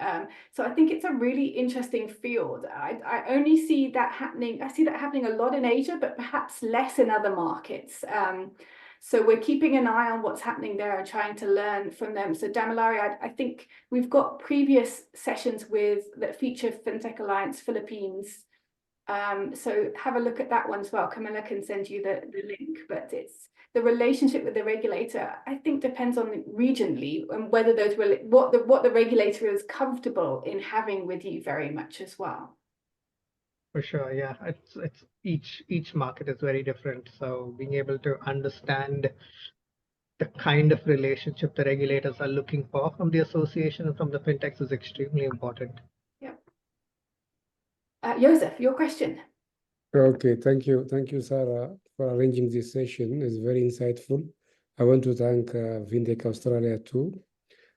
So I think it's a really interesting field. I only see that happening. I see that happening a lot in Asia, but perhaps less in other markets. So we're keeping an eye on what's happening there and trying to learn from them. So Damilari, I think we've got previous sessions that feature FinTech Alliance Philippines. So have a look at that one as well. Camilla can send you the link, but it's the relationship with the regulator, I think, depends on regionally and whether those what the regulator is comfortable in having with you very much as well. For sure, yeah. It's each market is very different. So being able to understand the kind of relationship the regulators are looking for from the association and from the fintechs is extremely important. Yep. Joseph, your question. Okay, thank you, Sarah, for arranging this session. It's very insightful. I want to thank FinTech Australia too.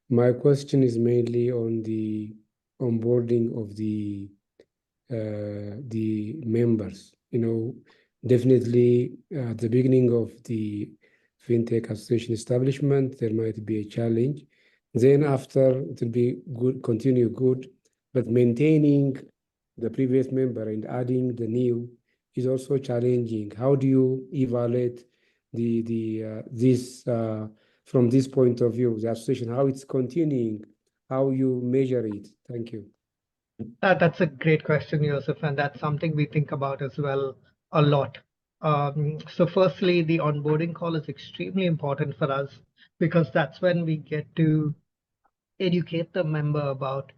My question is mainly on the onboarding of the members. Definitely at the beginning of the FinTech Association establishment, there might be a challenge. Then after, it will be good, continue good, but maintaining the previous member and adding the new is also challenging. How do you evaluate this from this point of view, the association, how it's continuing, how you measure it? Thank you. That's a great question, Joseph, and that's something we think about as well a lot. So firstly, the onboarding call is extremely important for us because that's when we get to educate the member about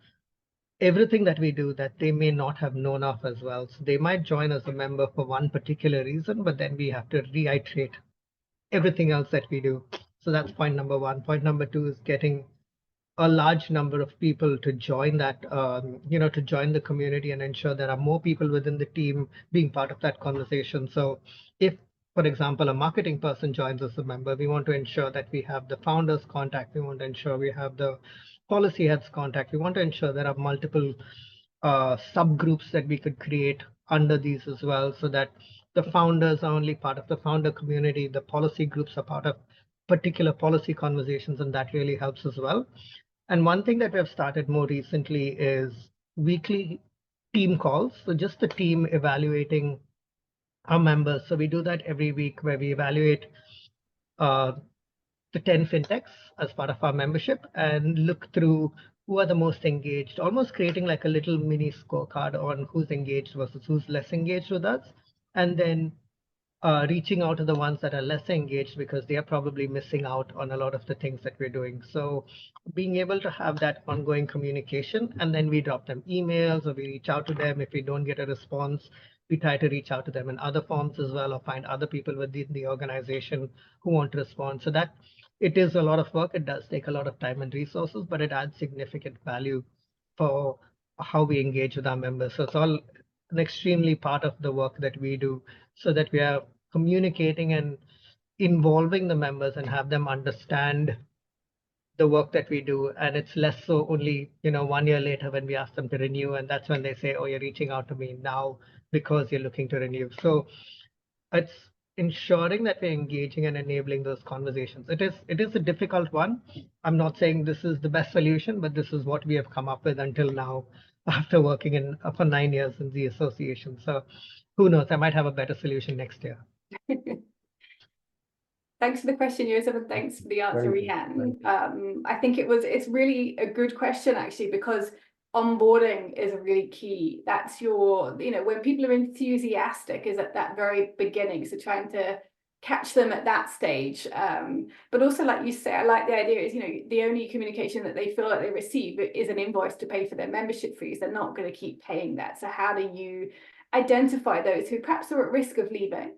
everything that we do that they may not have known of as well. So they might join as a member for one particular reason, but then we have to reiterate everything else that we do. So that's point number one. Point number two is getting a large number of people to join that, to join the community and ensure there are more people within the team being part of that conversation. So if, for example, a marketing person joins as a member, we want to ensure that we have the founder's contact. We want to ensure we have the policy head's contact. We want to ensure there are multiple subgroups that we could create under these as well, so that the founders are only part of the founder community, the policy groups are part of particular policy conversations, and that really helps as well. And one thing that we have started more recently is weekly team calls. So just the team evaluating our members. So we do that every week where we evaluate the 10 fintechs as part of our membership and look through who are the most engaged, almost creating like a little mini scorecard on who's engaged versus who's less engaged with us. And then reaching out to the ones that are less engaged because they are probably missing out on a lot of the things that we're doing. So being able to have that ongoing communication, and then we drop them emails or we reach out to them. If we don't get a response, we try to reach out to them in other forms as well, or find other people within the organization who want to respond. So that it is a lot of work. It does take a lot of time and resources, but it adds significant value for how we engage with our members. So it's all an extremely part of the work that we do, so that we are communicating and involving the members and have them understand the work that we do. And it's less so only 1 year later when we ask them to renew, and that's when they say, oh, you're reaching out to me now because you're looking to renew. So it's ensuring that we're engaging and enabling those conversations. It is a difficult one. I'm not saying this is the best solution, but this is what we have come up with until now after working in for 9 years in the association. So who knows, I might have a better solution next year. Thanks for the question, Joseph, and thanks for the answer, Thank you. Rihan. I think it's really a good question actually, because onboarding is really key. That's when people are enthusiastic is at that very beginning. So trying to catch them at that stage. But also, like you say, I like the idea is, the only communication that they feel like they receive is an invoice to pay for their membership fees. They're not going to keep paying that. So how do you identify those who perhaps are at risk of leaving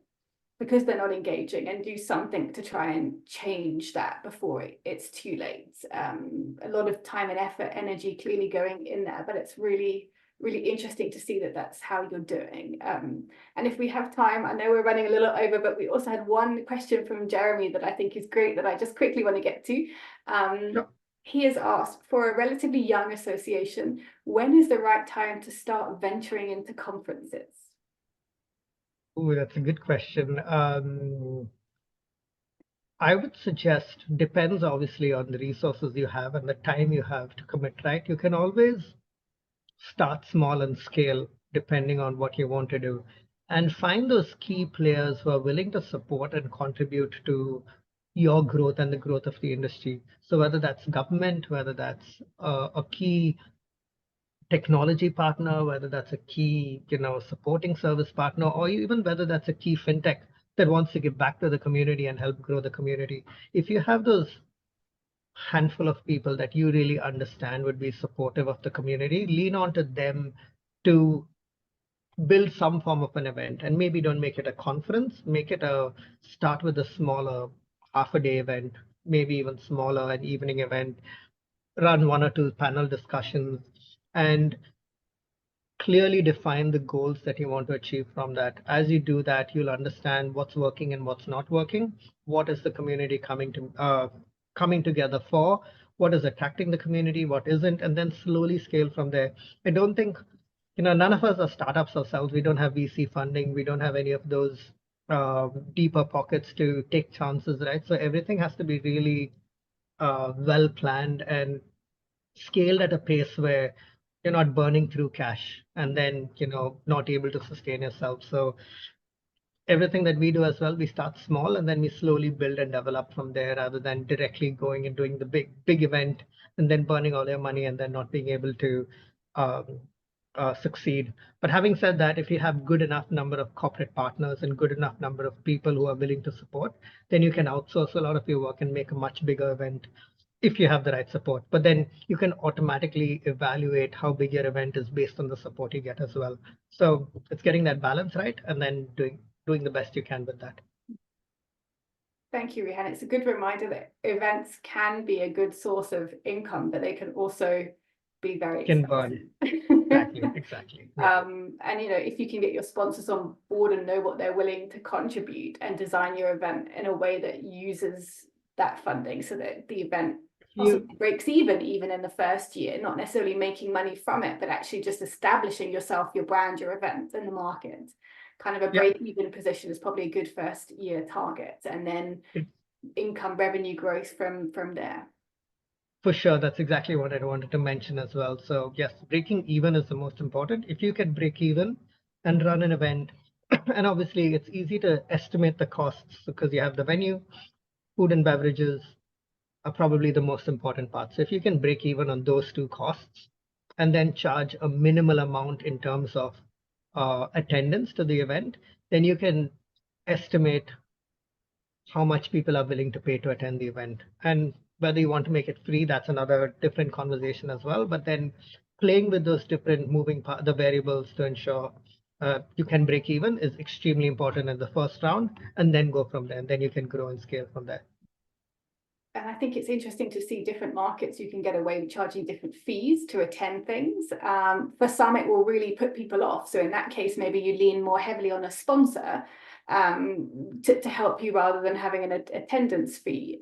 because they're not engaging, and do something to try and change that before it's too late? A lot of time and effort, energy clearly going in there, but it's really really interesting to see that that's how you're doing. And if we have time, I know we're running a little over, but we also had one question from Jeremy that I think is great that I just quickly want to get to. Sure. He has asked, for a relatively young association, when is the right time to start venturing into conferences? Oh, that's a good question. I would suggest, depends obviously on the resources you have and the time you have to commit, right? You can always start small and scale depending on what you want to do, and find those key players who are willing to support and contribute to your growth and the growth of the industry. So whether that's government, whether that's a key technology partner, whether that's a key, supporting service partner, or even whether that's a key fintech that wants to give back to the community and help grow the community. If you have those handful of people that you really understand would be supportive of the community, lean on to them to build some form of an event, and maybe don't make it a conference, make it start with a smaller half a day event, maybe even smaller, an evening event, run 1 or 2 panel discussions, and clearly define the goals that you want to achieve from that. As you do that, you'll understand what's working and what's not working. What is the community coming together for? What is attracting the community? What isn't? And then slowly scale from there. I don't think, none of us are startups ourselves. We don't have VC funding. We don't have any of those deeper pockets to take chances, right? So everything has to be really well planned and scaled at a pace where you're not burning through cash and then not able to sustain yourself. So everything that we do as well, we start small and then we slowly build and develop from there, rather than directly going and doing the big event and then burning all your money and then not being able to um, succeed. But having said that, if you have good enough number of corporate partners and good enough number of people who are willing to support, then you can outsource a lot of your work and make a much bigger event if you have the right support. But then you can automatically evaluate how big your event is based on the support you get as well. So it's getting that balance right and then doing the best you can with that. Thank you, Rehan. It's a good reminder that events can be a good source of income, but they can also be very expensive. Exactly. Yeah. And if you can get your sponsors on board and know what they're willing to contribute and design your event in a way that uses that funding so that the event possibly breaks even in the first year, not necessarily making money from it, but actually just establishing yourself, your brand, your event in the market. Kind of a break-even position is probably a good first year target, and then income revenue growth from there. For sure, that's exactly what I wanted to mention as well. So yes, breaking even is the most important. If you can break even and run an event, and obviously it's easy to estimate the costs because you have the venue, food and beverages are probably the most important part. So if you can break even on those 2 costs and then charge a minimal amount in terms of attendance to the event, then you can estimate how much people are willing to pay to attend the event. And whether you want to make it free, that's another different conversation as well. But then playing with those different the variables to ensure you can break even is extremely important in the first round, and then go from there. And then you can grow and scale from there. And I think it's interesting to see different markets. You can get away with charging different fees to attend things. For some, it will really put people off. So in that case, maybe you lean more heavily on a sponsor to help you rather than having an attendance fee.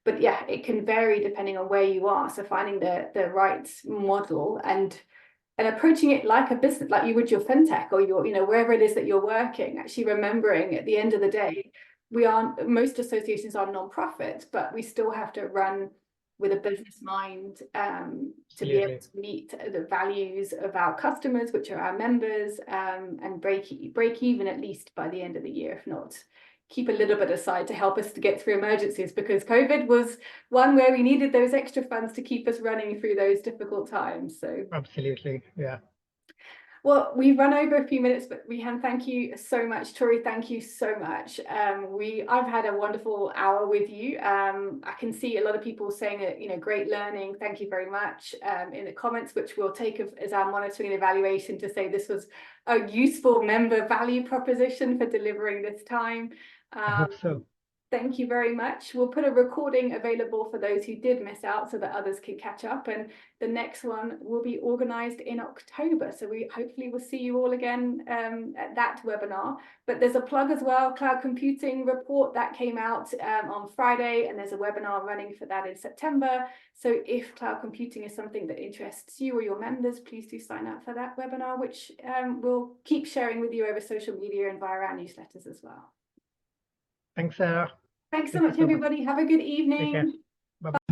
But yeah, it can vary depending on where you are. So finding the right model and approaching it like a business, like you would your fintech or your, wherever it is that you're working, actually remembering at the end of the day, most associations are non-profit, but we still have to run with a business mind to be able to meet the values of our customers, which are our members, and break even at least by the end of the year, if not keep a little bit aside to help us to get through emergencies, because COVID was one where we needed those extra funds to keep us running through those difficult times. So absolutely, yeah. Well, we've run over a few minutes, but Rehan, thank you so much. Tori, thank you so much. I've had a wonderful hour with you. I can see a lot of people saying that, great learning. Thank you very much in the comments, which we'll take as our monitoring and evaluation to say this was a useful member value proposition for delivering this time. I hope so. Thank you very much. We'll put a recording available for those who did miss out so that others can catch up. And the next one will be organised in October. So we hopefully will see you all again at that webinar. But there's a plug as well, cloud computing report that came out on Friday, and there's a webinar running for that in September. So if cloud computing is something that interests you or your members, please do sign up for that webinar, which we'll keep sharing with you over social media and via our newsletters as well. Thanks, Sarah. Thanks so Thank you much, so much. everybody. Have a good Take care. evening. Bye-bye.